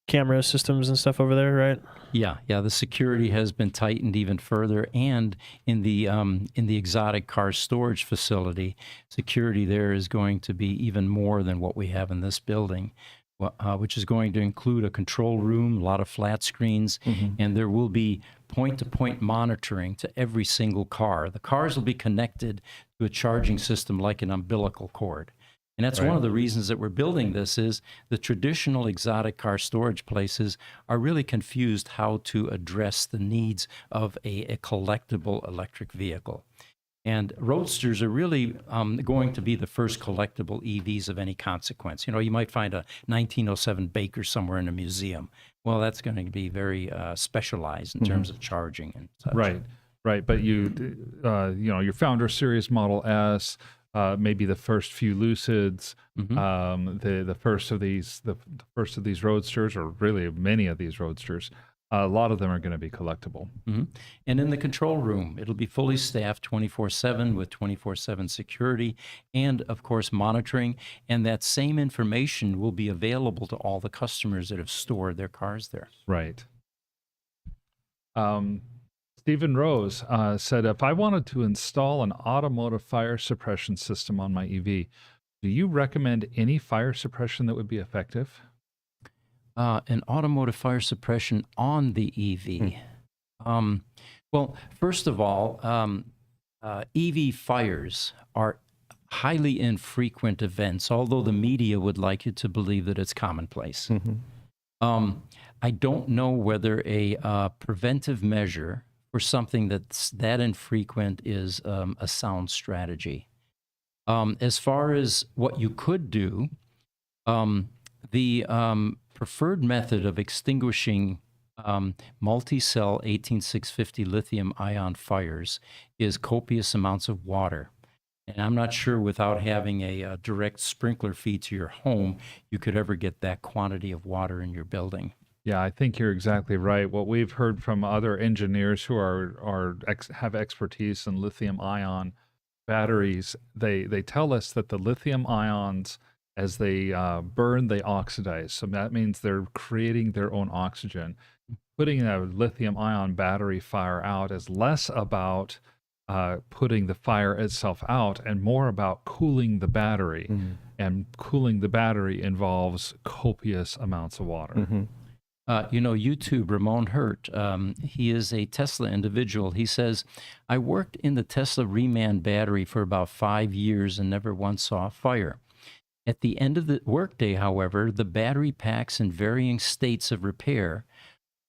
camera systems and stuff over there, right? Yeah. The security has been tightened even further, and in the exotic car storage facility, security there is going to be even more than what we have in this building, which is going to include a control room, a lot of flat screens, and there will be point-to-point monitoring to every single car. The cars will be connected to a charging system like an umbilical cord. And that's one of the reasons that we're building this is the traditional exotic car storage places are really confused how to address the needs of a collectible electric vehicle. And Roadsters are really going to be the first collectible EVs of any consequence. You know, you might find a 1907 Baker somewhere in a museum. Well, that's going to be very specialized in terms of charging and such. Right. But your Founder Series Model S, maybe the first few Lucids, the first of these Roadsters, or really many of these Roadsters. A lot of them are going to be collectible. And in the control room, it'll be fully staffed 24/7 with 24/7 security and, of course, monitoring. And that same information will be available to all the customers that have stored their cars there. Right. Stephen Rose said, if I wanted to install an automotive fire suppression system on my EV, do you recommend any fire suppression that would be effective? An automotive fire suppression on the EV. Well, first of all, EV fires are highly infrequent events, although the media would like you to believe that it's commonplace. I don't know whether a preventive measure for something that's that infrequent is a sound strategy. As far as what you could do, the preferred method of extinguishing multi-cell 18650 lithium-ion fires is copious amounts of water. And I'm not sure without having a direct sprinkler feed to your home, you could ever get that quantity of water in your building. Yeah, I think you're exactly right. What we've heard from other engineers who have expertise in lithium-ion batteries, they tell us that the lithium ions As they burn, they oxidize. So that means they're creating their own oxygen. Putting a lithium ion battery fire out is less about putting the fire itself out and more about cooling the battery. And cooling the battery involves copious amounts of water. YouTube, Ramon Hurt, he is a Tesla individual. He says, I worked in the Tesla reman battery for about 5 years and never once saw a fire. At the end of the workday, however, the battery packs in varying states of repair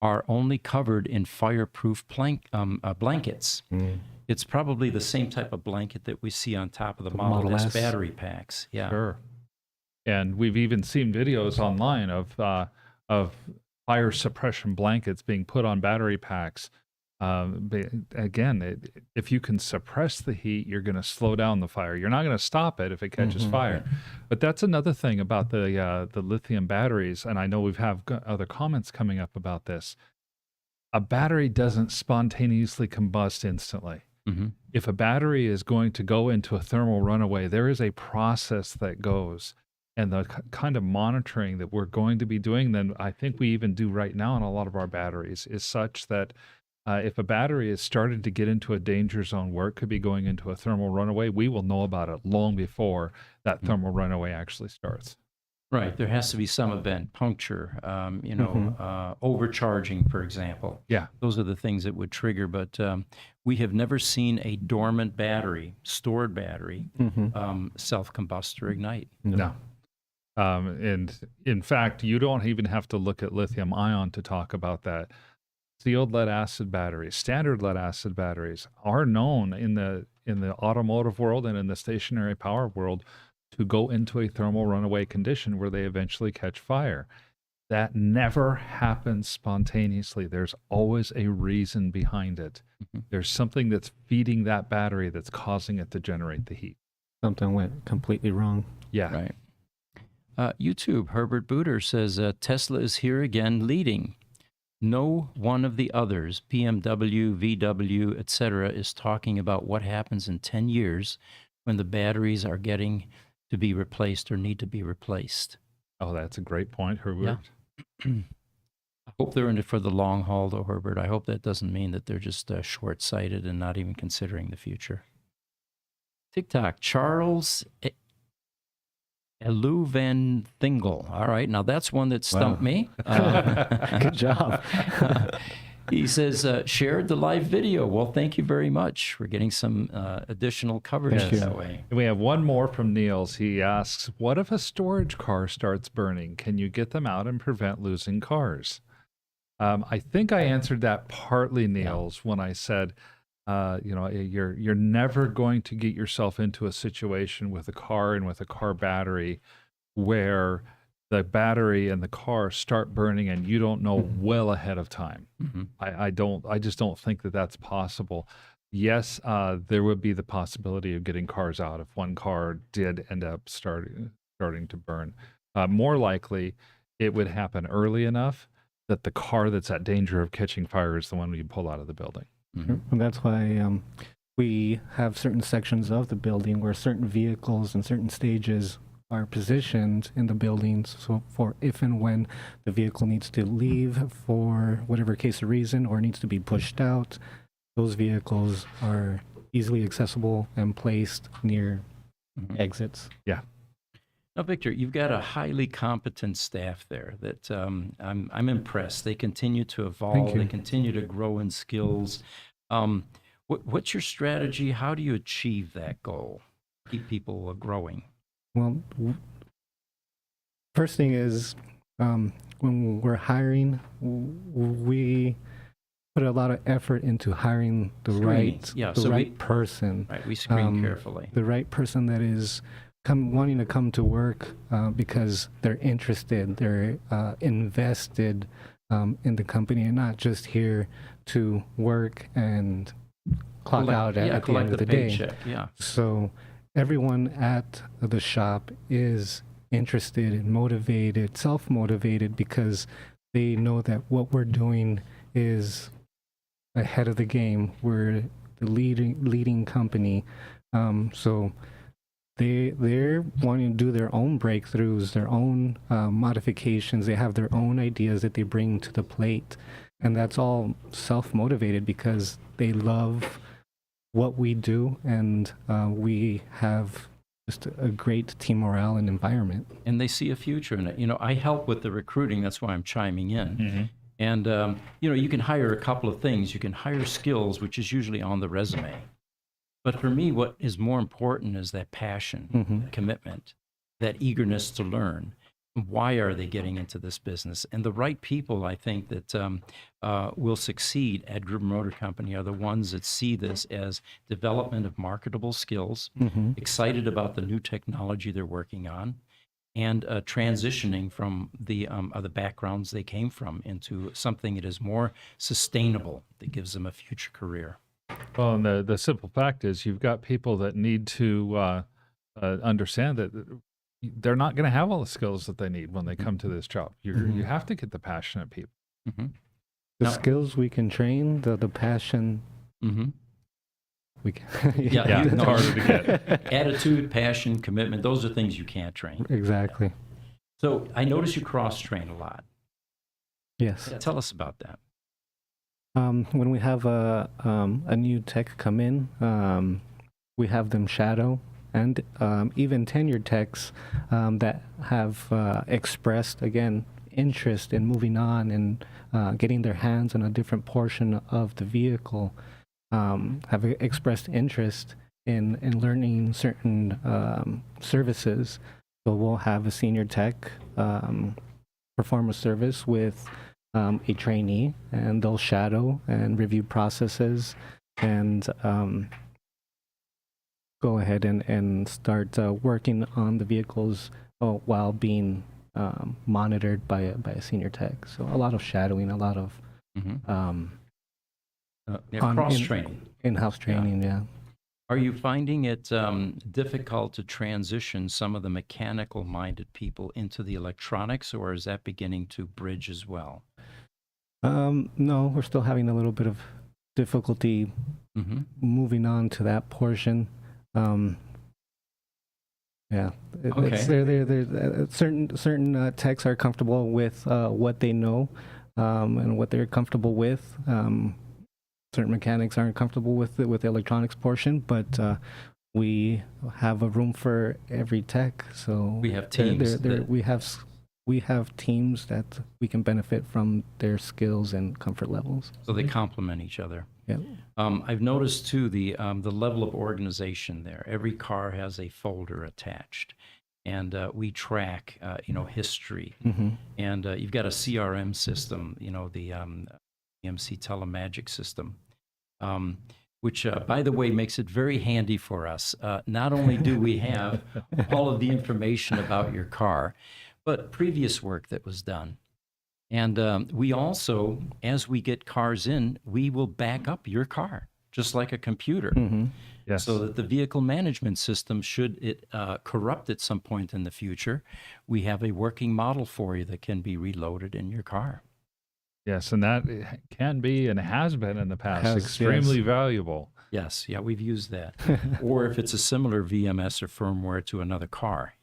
are only covered in fireproof blankets. It's probably the same type of blanket that we see on top of the Model S battery packs. Yeah. Sure. And we've even seen videos online of fire suppression blankets being put on battery packs. Again, if you can suppress the heat, you're going to slow down the fire. You're not going to stop it if it catches fire. But that's another thing about the lithium batteries, and I know we've have other comments coming up about this. A battery doesn't spontaneously combust instantly. If a battery is going to go into a thermal runaway, there is a process that goes. And the kind of monitoring that we're going to be doing, then I think we even do right now on a lot of our batteries, is such that if a battery is started to get into a danger zone where it could be going into a thermal runaway, we will know about it long before that thermal runaway actually starts. Right. There has to be some event, puncture, overcharging, for example. Yeah. Those are the things that would trigger. But we have never seen a dormant battery, stored battery, self-combust or ignite. No. And in fact, you don't even have to look at lithium ion to talk about that. Sealed lead acid batteries, standard lead acid batteries are known in the automotive world and in the stationary power world to go into a thermal runaway condition where they eventually catch fire. That never happens spontaneously. There's always a reason behind it. There's something that's feeding that battery that's causing it to generate the heat. Something went completely wrong. Yeah. Right. YouTube, Herbert Booter says, Tesla is here again leading. No one of the others, BMW, VW, etc., is talking about what happens in 10 years when the batteries are getting to be replaced or need to be replaced. Oh, that's a great point, Herbert. Yeah. I hope they're in it for the long haul, though, Herbert. I hope that doesn't mean that they're just short-sighted and not even considering the future. TikTok, Charles Elu Van Thingle. All right, now that's one that stumped me. Good job. He says, shared the live video. Well, thank you very much. We're getting some additional coverage that way. And we have one more from Niels. He asks, what if a storage car starts burning? Can you get them out and prevent losing cars? I think I answered that partly, Niels, when I said, you're never going to get yourself into a situation with a car and with a car battery where the battery and the car start burning and you don't know well ahead of time. I just don't think that that's possible. Yes, there would be the possibility of getting cars out if one car did end up starting to burn. More likely, it would happen early enough that the car that's at danger of catching fire is the one you pull out of the building. And that's why we have certain sections of the building where certain vehicles and certain stages are positioned in the buildings. So for if and when the vehicle needs to leave for whatever case of reason or needs to be pushed out, those vehicles are easily accessible and placed near exits. Yeah. Now, Victor, you've got a highly competent staff there that I'm impressed. They continue to evolve. They continue to grow in skills. What's your strategy? How do you achieve that goal? Keep people growing. Well, first thing is when we're hiring, we put a lot of effort into hiring the right person. Right, we screen carefully. The right person that is wanting to come to work because they're interested, they're invested in the company and not just here to work and clock out at the end of the day. Yeah. So everyone at the shop is interested and motivated, self-motivated, because they know that what we're doing is ahead of the game. We're the leading company. So they're wanting to do their own breakthroughs, their own modifications. They have their own ideas that they bring to the plate, and that's all self-motivated because they love what we do, and we have just a great team morale and environment. And they see a future in it. I help with the recruiting. That's why I'm chiming in. And, you can hire a couple of things. You can hire skills, which is usually on the resume. But for me, what is more important is that passion, that commitment, that eagerness to learn. Why are they getting into this business? And the right people, I think, that will succeed at Gruber Motor Company are the ones that see this as development of marketable skills, excited about the new technology they're working on, and transitioning from the other backgrounds they came from into something that is more sustainable, that gives them a future career. Well, and the simple fact is you've got people that need to understand that they're not going to have all the skills that they need when they come to this job. You have to get the passionate people. The skills we can train, the passion, we can. It's harder to get. Attitude, passion, commitment, those are things you can't train. Exactly. So I notice you cross-train a lot. Yes. Tell us about that. When we have a new tech come in, we have them shadow, and even tenured techs that have expressed, again, interest in moving on and getting their hands on a different portion of the vehicle, have expressed interest in learning certain services. So we'll have a senior tech perform a service with a trainee, and they'll shadow and review processes and go ahead and start working on the vehicles while being monitored by a senior tech. So a lot of shadowing, a lot of cross-training. In-house training, yeah. Are you finding it difficult to transition some of the mechanical-minded people into the electronics, or is that beginning to bridge as well? No, we're still having a little bit of difficulty moving on to that portion. Yeah, certain techs are comfortable with what they know and what they're comfortable with. Certain mechanics aren't comfortable with the electronics portion, but we have a room for every tech. So we have teams. We have teams that we can benefit from their skills and comfort levels. So they complement each other. Yeah. I've noticed too the level of organization there. Every car has a folder attached, and we track history. And you've got a CRM system, the EMC Telemagic system, which by the way makes it very handy for us. Not only do we have all of the information about your car, but previous work that was done. And we also, as we get cars in, we will back up your car, just like a computer. Yes. So that the vehicle management system, should it corrupt at some point in the future, we have a working model for you that can be reloaded in your car. Yes, and that can be and has been in the past extremely valuable. Yes, yeah, we've used that. Or if it's a similar VMS or firmware to another car,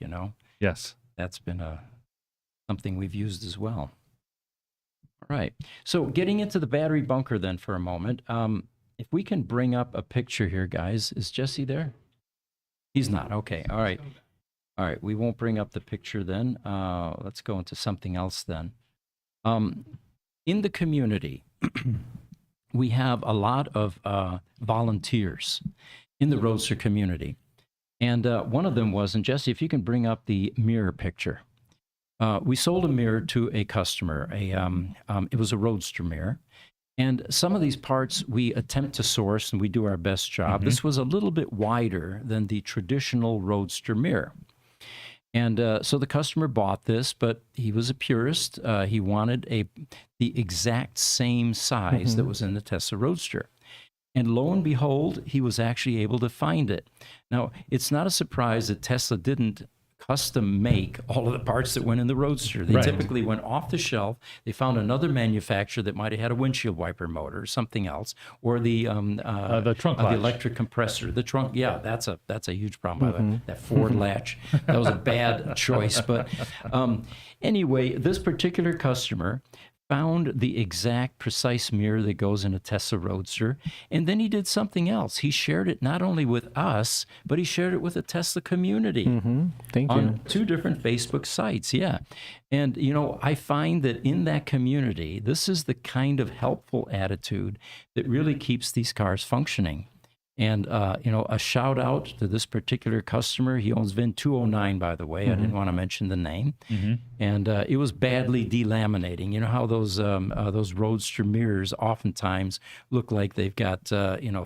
Yes. That's been something we've used as well. All right. So getting into the battery bunker then for a moment, if we can bring up a picture here, guys. Is Jesse there? He's not. Okay. All right. All right. We won't bring up the picture then. Let's go into something else then. In the community, we have a lot of volunteers in the Roadster community. And one of them was, and Jesse, if you can bring up the mirror picture. We sold a mirror to a customer. It was a Roadster mirror. And some of these parts we attempt to source, and we do our best job. This was a little bit wider than the traditional Roadster mirror. And so the customer bought this, but he was a purist. He wanted the exact same size that was in the Tesla Roadster. And lo and behold, he was actually able to find it. Now, it's not a surprise that Tesla didn't custom make all of the parts that went in the Roadster. They Right. typically went off the shelf. They found another manufacturer that might have had a windshield wiper motor or something else, or the trunk the latch. electric compressor. The trunk, yeah, that's a huge problem. By the way. That Ford latch, that was a bad choice. But anyway, this particular customer found the exact precise mirror that goes in a Tesla Roadster, and then he did something else. He shared it not only with us, but he shared it with the Tesla community Thank on you. 2 different Facebook sites. Yeah. And, I find that in that community, this is the kind of helpful attitude that really keeps these cars functioning. And, a shout out to this particular customer. He owns VIN 209, by the way. I didn't want to mention the name. And it was badly delaminating. You know how those Roadster mirrors oftentimes look like they've got,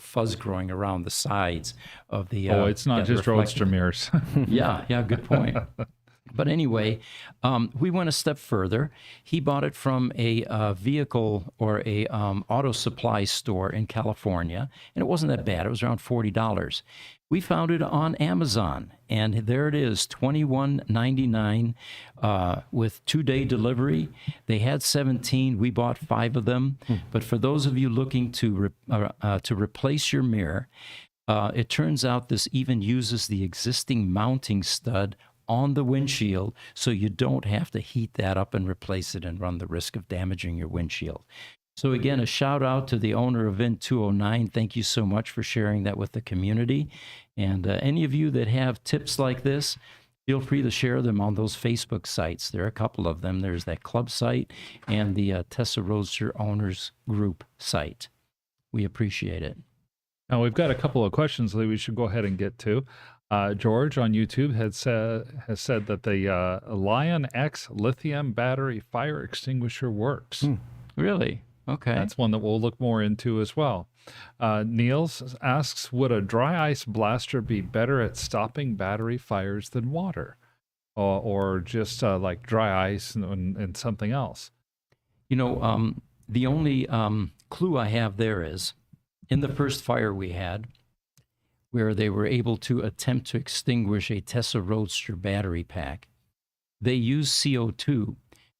fuzz growing around the sides of the. It's not the just Roadster mirrors. yeah, good point. But anyway, we went a step further. He bought it from a vehicle or a auto supply store in California, and it wasn't that bad. It was around $40. We found it on Amazon, and there it is, $21.99 with 2-day delivery. They had 17. We bought 5 of them. But for those of you looking to replace your mirror, it turns out this even uses the existing mounting stud on the windshield, so you don't have to heat that up and replace it and run the risk of damaging your windshield. So again, a shout out to the owner of VIN 209. Thank you so much for sharing that with the community. And any of you that have tips like this, feel free to share them on those Facebook sites. There are a couple of them. There's that club site and the Tesla Roadster Owners Group site. We appreciate it. Now, we've got a couple of questions that we should go ahead and get to. George on YouTube has said that the Lion X lithium battery fire extinguisher works. Really? Okay. That's one that we'll look more into as well. Niels asks, would a dry ice blaster be better at stopping battery fires than water? Or just like dry ice and something else? The only clue I have there is, in the first fire we had, where they were able to attempt to extinguish a Tesla Roadster battery pack, they used CO2,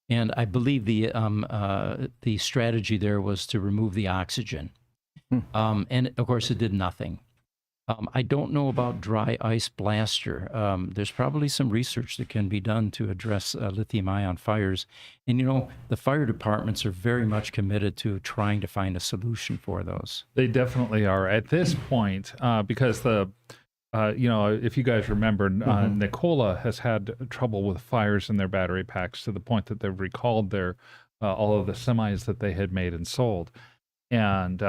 and I believe the strategy there was to remove the oxygen. And of course, it did nothing. I don't know about dry ice blaster. There's probably some research that can be done to address lithium-ion fires. And, the fire departments are very much committed to trying to find a solution for those. They definitely are at this point, because if you guys remember, Nikola has had trouble with fires in their battery packs to the point that they've recalled all of the semis that they had made and sold. And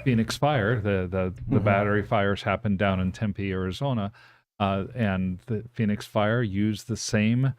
Phoenix Fire, the battery fires happened down in Tempe, Arizona, and the Phoenix Fire used the same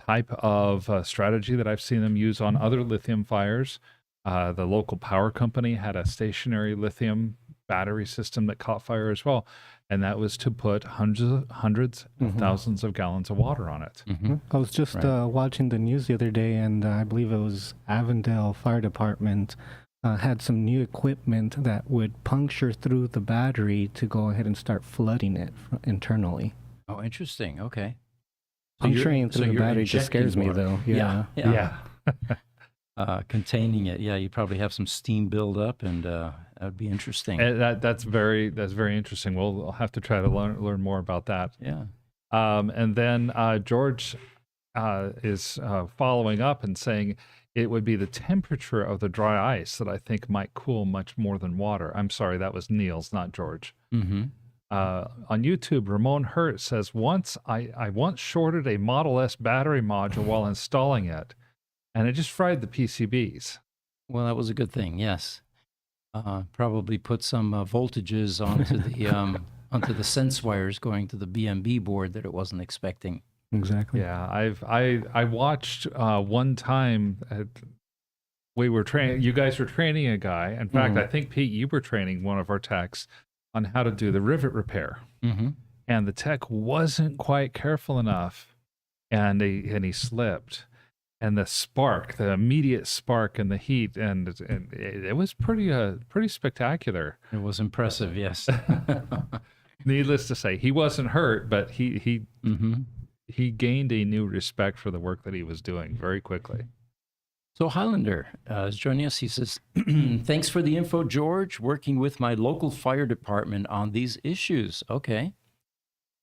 type of strategy that I've seen them use on other lithium fires. The local power company had a stationary lithium battery system that caught fire as well, and that was to put hundreds of thousands of gallons of water on it. I was just watching the news the other day, and I believe it was Avondale Fire Department had some new equipment that would puncture through the battery to go ahead and start flooding it internally. Oh, interesting. Okay. Puncturing through the you're battery just scares me, injecting though. Yeah. Containing it. Yeah, you probably have some steam build up, and that would be interesting. And that's very interesting. We'll have to try to learn more about that. Yeah. And then George is following up and saying it would be the temperature of the dry ice that I think might cool much more than water. I'm sorry, that was Niels, not George. On YouTube, Ramon Hurt says, I once shorted a Model S battery module while installing it, and it just fried the PCBs. Well, that was a good thing, yes. Probably put some voltages onto the sense wires going to the BMB board that it wasn't expecting. Exactly. Yeah, I watched one time we were training. You guys were training a guy. In fact, I think Pete, you were training one of our techs on how to do the rivet repair, and the tech wasn't quite careful enough, and he slipped, and the immediate spark and the heat, and it was pretty spectacular. It was impressive, yes. Needless to say, he wasn't hurt, but he he gained a new respect for the work that he was doing very quickly. So Highlander is joining us. He says, thanks for the info, George. Working with my local fire department on these issues. Okay.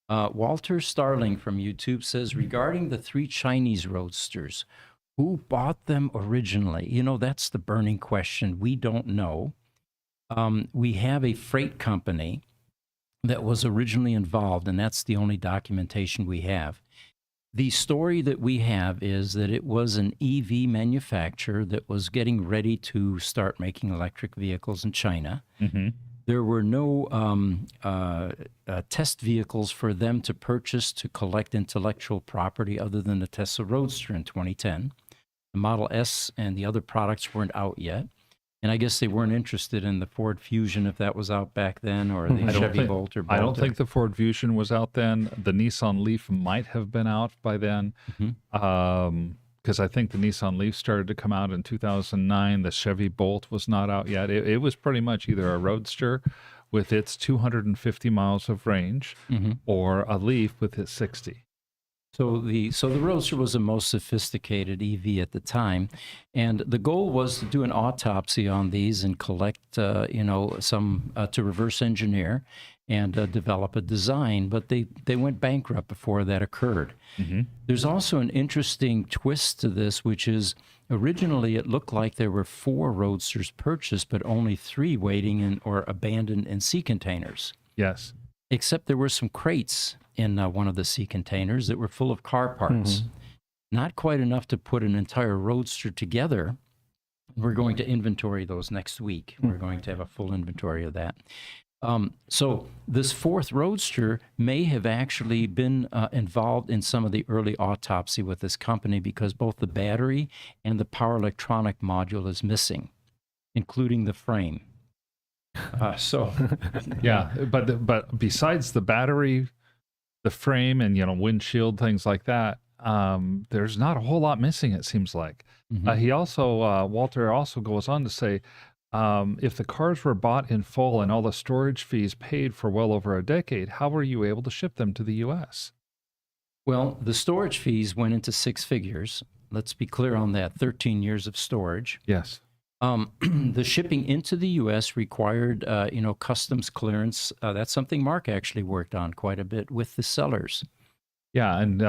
Walter Starling from YouTube says, regarding the 3 Chinese Roadsters, who bought them originally? You know, that's the burning question. We don't know. We have a freight company that was originally involved, and that's the only documentation we have. The story that we have is that it was an EV manufacturer that was getting ready to start making electric vehicles in China. Mm-hmm. There were no test vehicles for them to purchase to collect intellectual property other than the Tesla Roadster in 2010. The Model S and the other products weren't out yet. And I guess they weren't interested in the Ford Fusion if that was out back then, or the Chevy Bolt or Bolt. I don't think the Ford Fusion was out then. The Nissan Leaf might have been out by then, because I think the Nissan Leaf started to come out in 2009. The Chevy Bolt was not out yet. It was pretty much either a Roadster with its 250 miles of range or a Leaf with its 60. So the Roadster was the most sophisticated EV at the time, and the goal was to do an autopsy on these and collect, some to reverse engineer and develop a design. But they went bankrupt before that occurred. There's also an interesting twist to this, which is originally it looked like there were 4 Roadsters purchased, but only 3 waiting or abandoned in sea containers. Yes. Except there were some crates in one of the sea containers that were full of car parts. Not quite enough to put an entire Roadster together. We're going to inventory those next week. We're going to have a full inventory of that. So this 4th Roadster may have actually been involved in some of the early autopsy with this company, because both the battery and the power electronic module is missing, including the frame. Yeah, but besides the battery, the frame, and windshield, things like that, there's not a whole lot missing, it seems like. He also Walter also goes on to say, if the cars were bought in full and all the storage fees paid for well over a decade, how were you able to ship them to the U.S.? Well, the storage fees went into 6 figures. Let's be clear on that. 13 years of storage. Yes. The shipping into the U.S. required, customs clearance. That's something Mark actually worked on quite a bit with the sellers. Yeah, and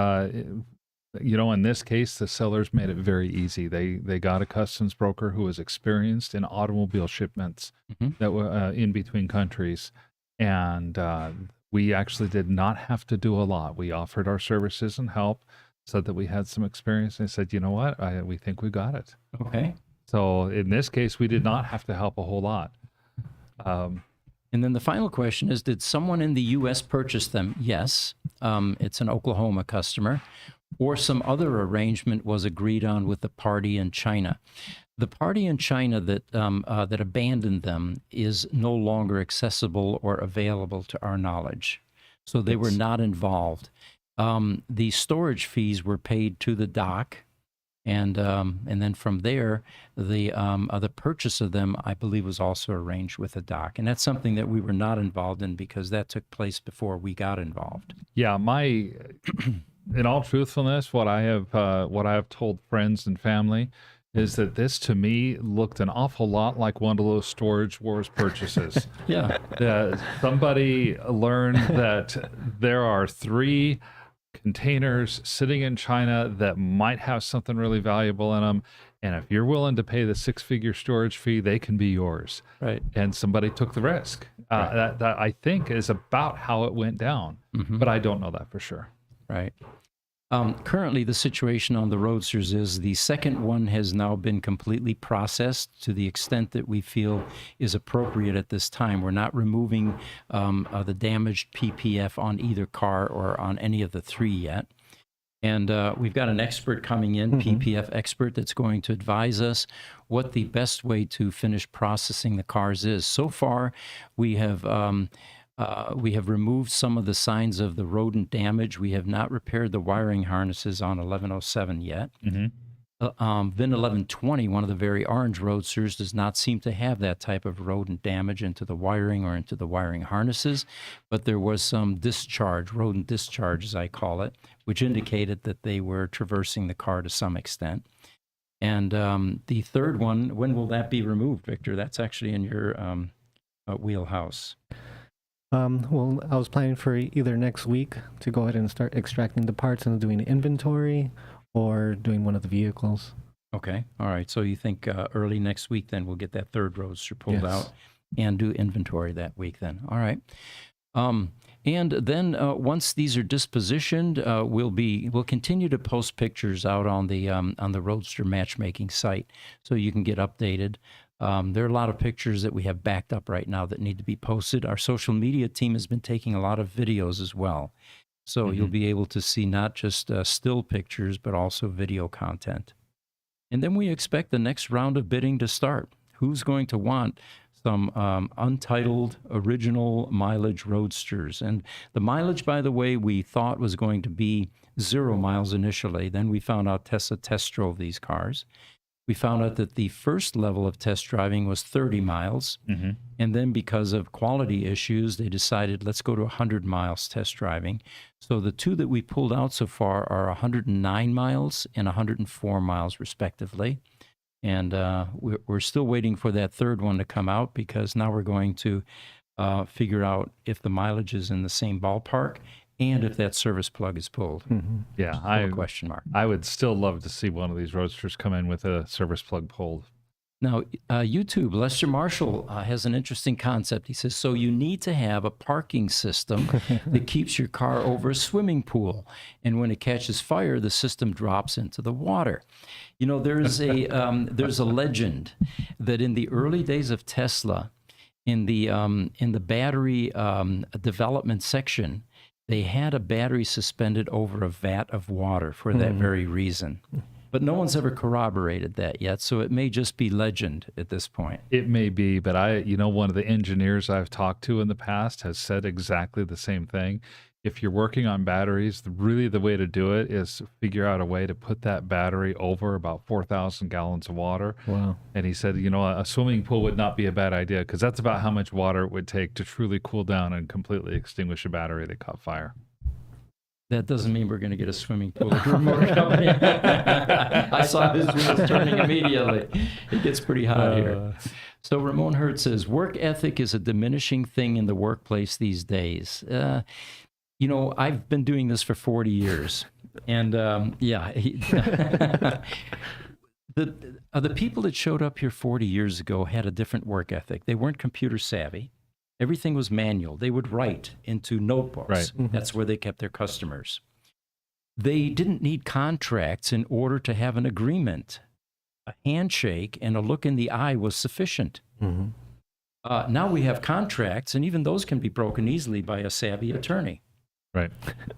in this case, the sellers made it very easy. They got a customs broker who was experienced in automobile shipments that were in between countries, and we actually did not have to do a lot. We offered our services and help, said that we had some experience, and they said, you know what, we think we got it. Okay. So in this case, we did not have to help a whole lot. And then the final question is, did someone in the U.S. purchase them? Yes. It's an Oklahoma customer. Or some other arrangement was agreed on with the party in China. The party in China that abandoned them is no longer accessible or available to our knowledge. So they were not involved. The storage fees were paid to the dock. And then from there, the purchase of them, I believe, was also arranged with the dock. And that's something that we were not involved in, because that took place before we got involved. Yeah, in all truthfulness, what I have told friends and family is that this, to me, looked an awful lot like one of those Storage Wars purchases. Yeah. Somebody learned that there are 3 containers sitting in China that might have something really valuable in them, and if you're willing to pay the 6-figure storage fee, they can be yours. Right. And somebody took the risk. That I think is about how it went down, but I don't know that for sure. Right. Currently, the situation on the Roadsters is the second one has now been completely processed to the extent that we feel is appropriate at this time. We're not removing the damaged PPF on either car or on any of the 3 yet. And we've got an expert coming in, PPF expert, that's going to advise us what the best way to finish processing the cars is. So far, we have removed some of the signs of the rodent damage. We have not repaired the wiring harnesses on 1107 yet. VIN 1120, one of the very orange Roadsters, does not seem to have that type of rodent damage into the wiring or into the wiring harnesses, but there was some discharge, rodent discharge as I call it, which indicated that they were traversing the car to some extent. And the third one, when will that be removed, Victor? That's actually in your wheelhouse. Well, I was planning for either next week to go ahead and start extracting the parts and doing inventory, or doing one of the vehicles. Okay. All right. So you think early next week, then we'll get that third Roadster pulled Yes. out and do inventory that week then. All right. And then once these are dispositioned, we'll continue to post pictures out on the Roadster matchmaking site so you can get updated. There are a lot of pictures that we have backed up right now that need to be posted. Our social media team has been taking a lot of videos as well. So you'll be able to see not just still pictures, but also video content. And then we expect the next round of bidding to start. Who's going to want some untitled original mileage Roadsters? And the mileage, by the way, we thought was going to be 0 miles initially. Then we found out Tesla test drove these cars. We found out that the first level of test driving was 30 miles. And then because of quality issues, they decided, let's go to 100 miles test driving. So the two that we pulled out so far are 109 miles and 104 miles, respectively. And we're still waiting for that third one to come out, because now we're going to figure out if the mileage is in the same ballpark and if that service plug is pulled. Yeah, Still a question mark. I would still love to see one of these Roadsters come in with a service plug pulled. Now, YouTube, Lester Marshall has an interesting concept. He says, so you need to have a parking system that keeps your car over a swimming pool. And when it catches fire, the system drops into the water. You know, there's a legend that in the early days of Tesla, in the battery development section, they had a battery suspended over a vat of water for that very reason. But no one's ever corroborated that yet, so it may just be legend at this point. It may be, but one of the engineers I've talked to in the past has said exactly the same thing. If you're working on batteries, really the way to do it is figure out a way to put that battery over about 4,000 gallons of water. Wow. And he said, a swimming pool would not be a bad idea, because that's about how much water it would take to truly cool down and completely extinguish a battery that caught fire. That doesn't mean we're going to get a swimming pool at Gruber Company. I saw his wheels turning immediately. It gets pretty hot here. So Ramon Hurt says, work ethic is a diminishing thing in the workplace these days. I've been doing this for 40 years. And the people that showed up here 40 years ago had a different work ethic. They weren't computer savvy. Everything was manual. They would write into notebooks. Right. That's where they kept their customers. They didn't need contracts in order to have an agreement. A handshake and a look in the eye was sufficient. Now we have contracts, and even those can be broken easily by a savvy attorney. Right.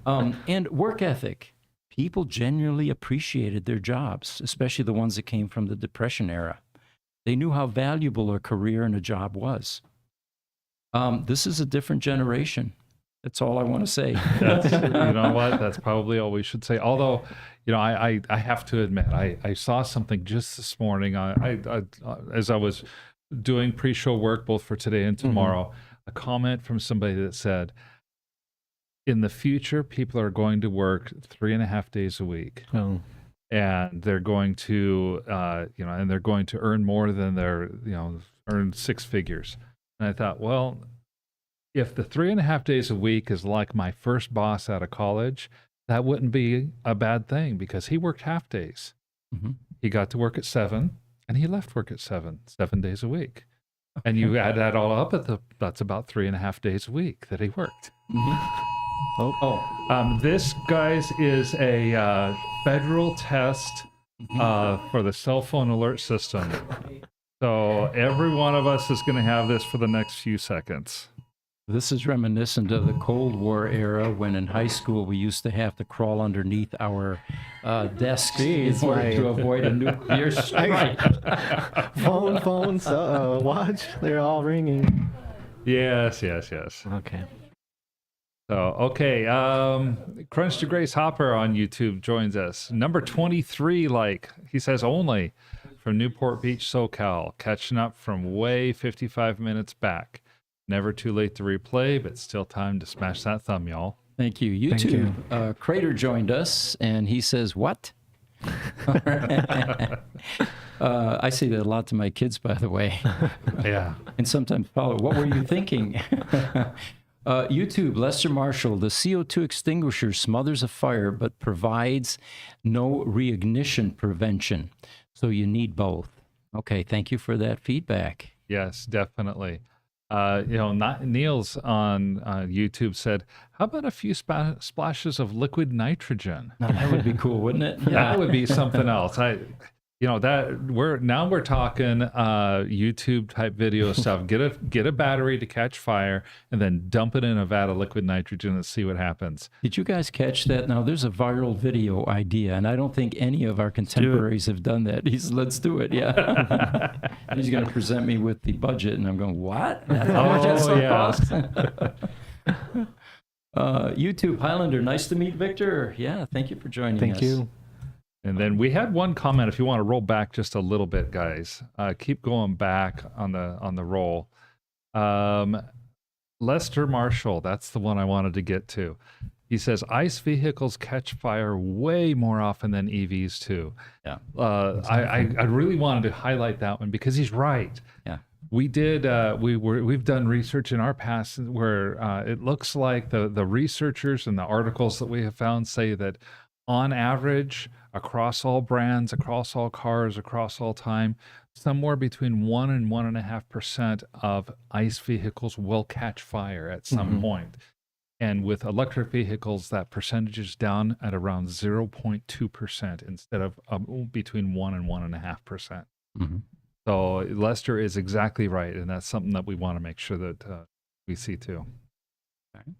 And work ethic. People genuinely appreciated their jobs, especially the ones that came from the Depression era. They knew how valuable a career and a job was. This is a different generation. That's all I want to say. You know what? That's probably all we should say. Although, I have to admit, I saw something just this morning. As I was doing pre-show work both for today and tomorrow, a comment from somebody that said, in the future, people are going to work 3.5 days a week. Oh. And they're going to, and they're going to earn more than earn 6 figures. And I thought, well, if the 3.5 days a week is like my first boss out of college, that wouldn't be a bad thing, because he worked half days. He got to work at 7 and he left work at 7 days a week. And you add that all up, that's about 3.5 days a week that he worked. This, guys, is a federal test for the cell phone alert system. So every one of us is going to have this for the next few seconds. This is reminiscent of the Cold War era, when in high school we used to have to crawl underneath our desks in order to avoid a nuclear strike. Phones, watch, they're all ringing. Yes. Okay. So, okay. Crunch to Grace Hopper on YouTube joins us. Number 23, he says only from Newport Beach, SoCal, catching up from way 55 minutes back. Never too late to replay, but still time to smash that thumb, y'all. Thank you. YouTube. Crater joined us, and he says, what? I say that a lot to my kids, by the way. Yeah. And sometimes follow, what were you thinking? YouTube, Lester Marshall, the CO2 extinguisher smothers a fire but provides no reignition prevention. So you need both. Okay, thank you for that feedback. Yes, definitely. Niels on YouTube said, how about a few splashes of liquid nitrogen? Now, that would be cool, wouldn't it? That would be something else. We're talking YouTube type video stuff. Get a battery to catch fire and then dump it in a vat of liquid nitrogen and see what happens. Did you guys catch that? Now, there's a viral video idea, and I don't think any of our contemporaries have done that. Let's do it, yeah. And he's going to present me with the budget, and I'm going, what? How much that stuff costs? YouTube, Highlander, nice to meet Victor. Yeah, thank you for joining us. Thank you. And then we had one comment. If you want to roll back just a little bit, guys, keep going back on the roll. Lester Marshall, that's the one I wanted to get to. He says ICE vehicles catch fire way more often than EVs too. Yeah. I really wanted to highlight that one because he's right. Yeah. We did. We've done research in our past where it looks like the researchers and the articles that we have found say that on average, across all brands, across all cars, across all time, somewhere between 1 and 1.5% of ICE vehicles will catch fire at some point. And with electric vehicles, that percentage is down at around 0.2% instead of between 1 and 1.5%. So Lester is exactly right, and that's something that we want to make sure that we see too. Okay.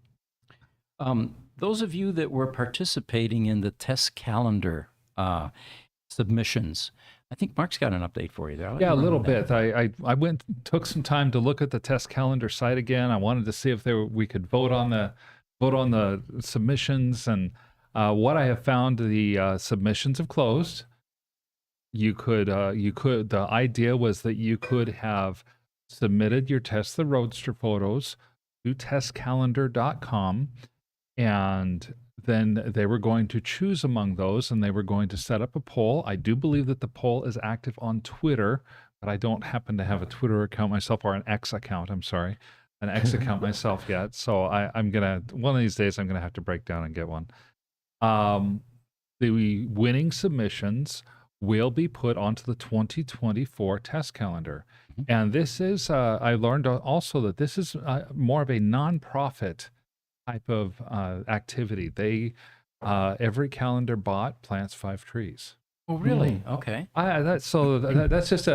Those of you that were participating in the test calendar submissions, I think Mark's got an update for you there. Yeah, a little bit. I took some time to look at the test calendar site again. I wanted to see if we could vote on the submissions, and what I have found, the submissions have closed. The idea was that you could have submitted your Test the Roadster photos to testcalendar.com, and then they were going to choose among those, and they were going to set up a poll. I do believe that the poll is active on Twitter, but I don't happen to have a Twitter account myself, or an X account, I'm sorry, an X account myself yet. So I'm going to, one of these days, I'm going to have to break down and get one. The winning submissions will be put onto the 2024 test calendar. And this is, I learned also that this is more of a nonprofit type of activity. They, every calendar bought plants 5 trees. Oh, really? Okay. That's just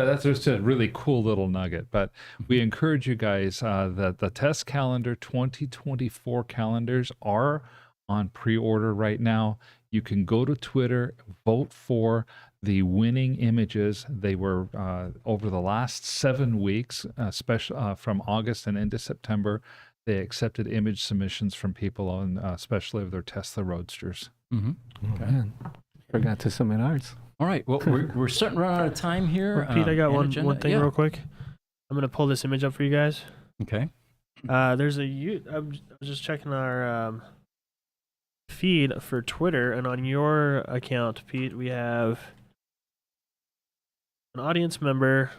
a really cool little nugget. But we encourage you guys that the test calendar 2024 calendars are on pre-order right now. You can go to Twitter, vote for the winning images. They were over the last 7 weeks, especially from August and into September. They accepted image submissions from people on, especially of their Tesla Roadsters. Mm-hmm. Okay. Man. Forgot to submit ours. All right. Well, we're starting to run out of time here. Pete, I got one thing real quick. I'm gonna pull this image up for you guys. Okay. There's I was just checking our feed for Twitter, and on your account, Pete, we have an audience member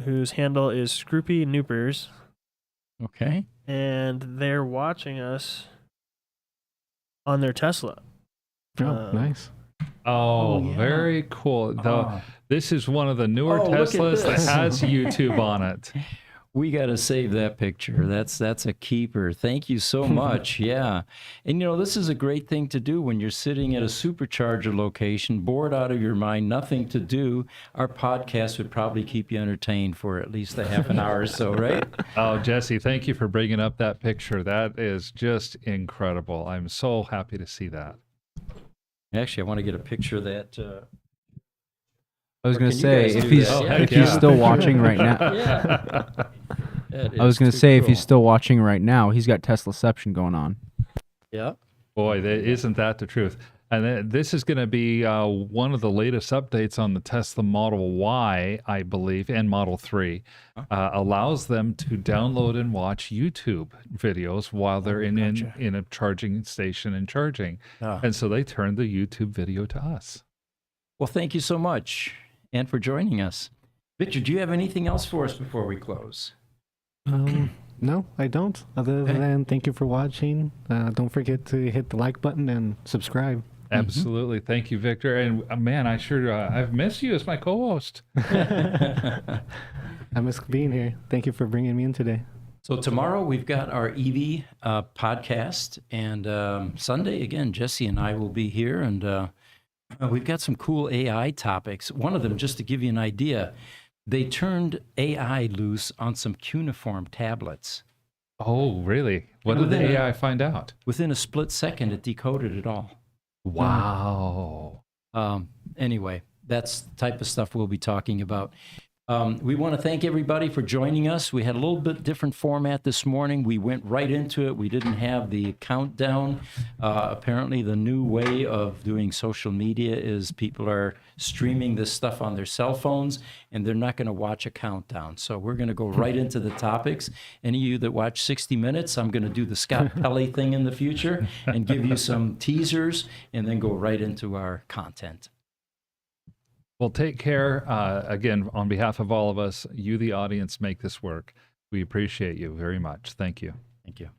whose handle is Scroopy Noopers. Okay. And they're watching us on their Tesla. Oh, nice. Oh, yeah. very cool. This is one of the newer Teslas that has YouTube on it. We got to save that picture. That's a keeper. Thank you so much. Yeah. And, this is a great thing to do when you're sitting at a supercharger location, bored out of your mind, nothing to do. Our podcast would probably keep you entertained for at least a half an hour or so, right? Oh, Jesse, thank you for bringing up that picture. That is just incredible. I'm so happy to see that. Actually, I want to get a picture of that. I was going to can say, you guys if do he's that? if he's still watching right now, Yeah. I was going to say, if he's still watching right now, he's got Teslaception going on. Yeah. Boy, isn't that the truth? And this is going to be one of the latest updates on the Tesla Model Y, I believe, and Model 3. Allows them to download and watch YouTube videos while they're in a charging station and charging. And so they turned the YouTube video to us. Well, thank you so much, and for joining us. Victor, do you have anything else for us before we close? No, I don't. Other than thank you for watching. Don't forget to hit the like button and subscribe. Absolutely. Thank you, Victor. And man, I've missed you as my co-host. I miss being here. Thank you for bringing me in today. So tomorrow we've got our EV podcast, and Sunday again, Jesse and I will be here, and we've got some cool AI topics. One of them, just to give you an idea, they turned AI loose on some cuneiform tablets. Oh, really? What did the AI find out? Within a split second, it decoded it all. Wow. Anyway, that's the type of stuff we'll be talking about. We want to thank everybody for joining us. We had a little bit different format this morning. We went right into it. We didn't have the countdown. Apparently, the new way of doing social media is people are streaming this stuff on their cell phones, and they're not going to watch a countdown. So we're going to go right into the topics. Any of you that watch 60 Minutes, I'm going to do the Scott Pelley thing in the future and give you some teasers and then go right into our content. Well, take care. Again, on behalf of all of us, you, the audience, make this work. We appreciate you very much. Thank you. Thank you.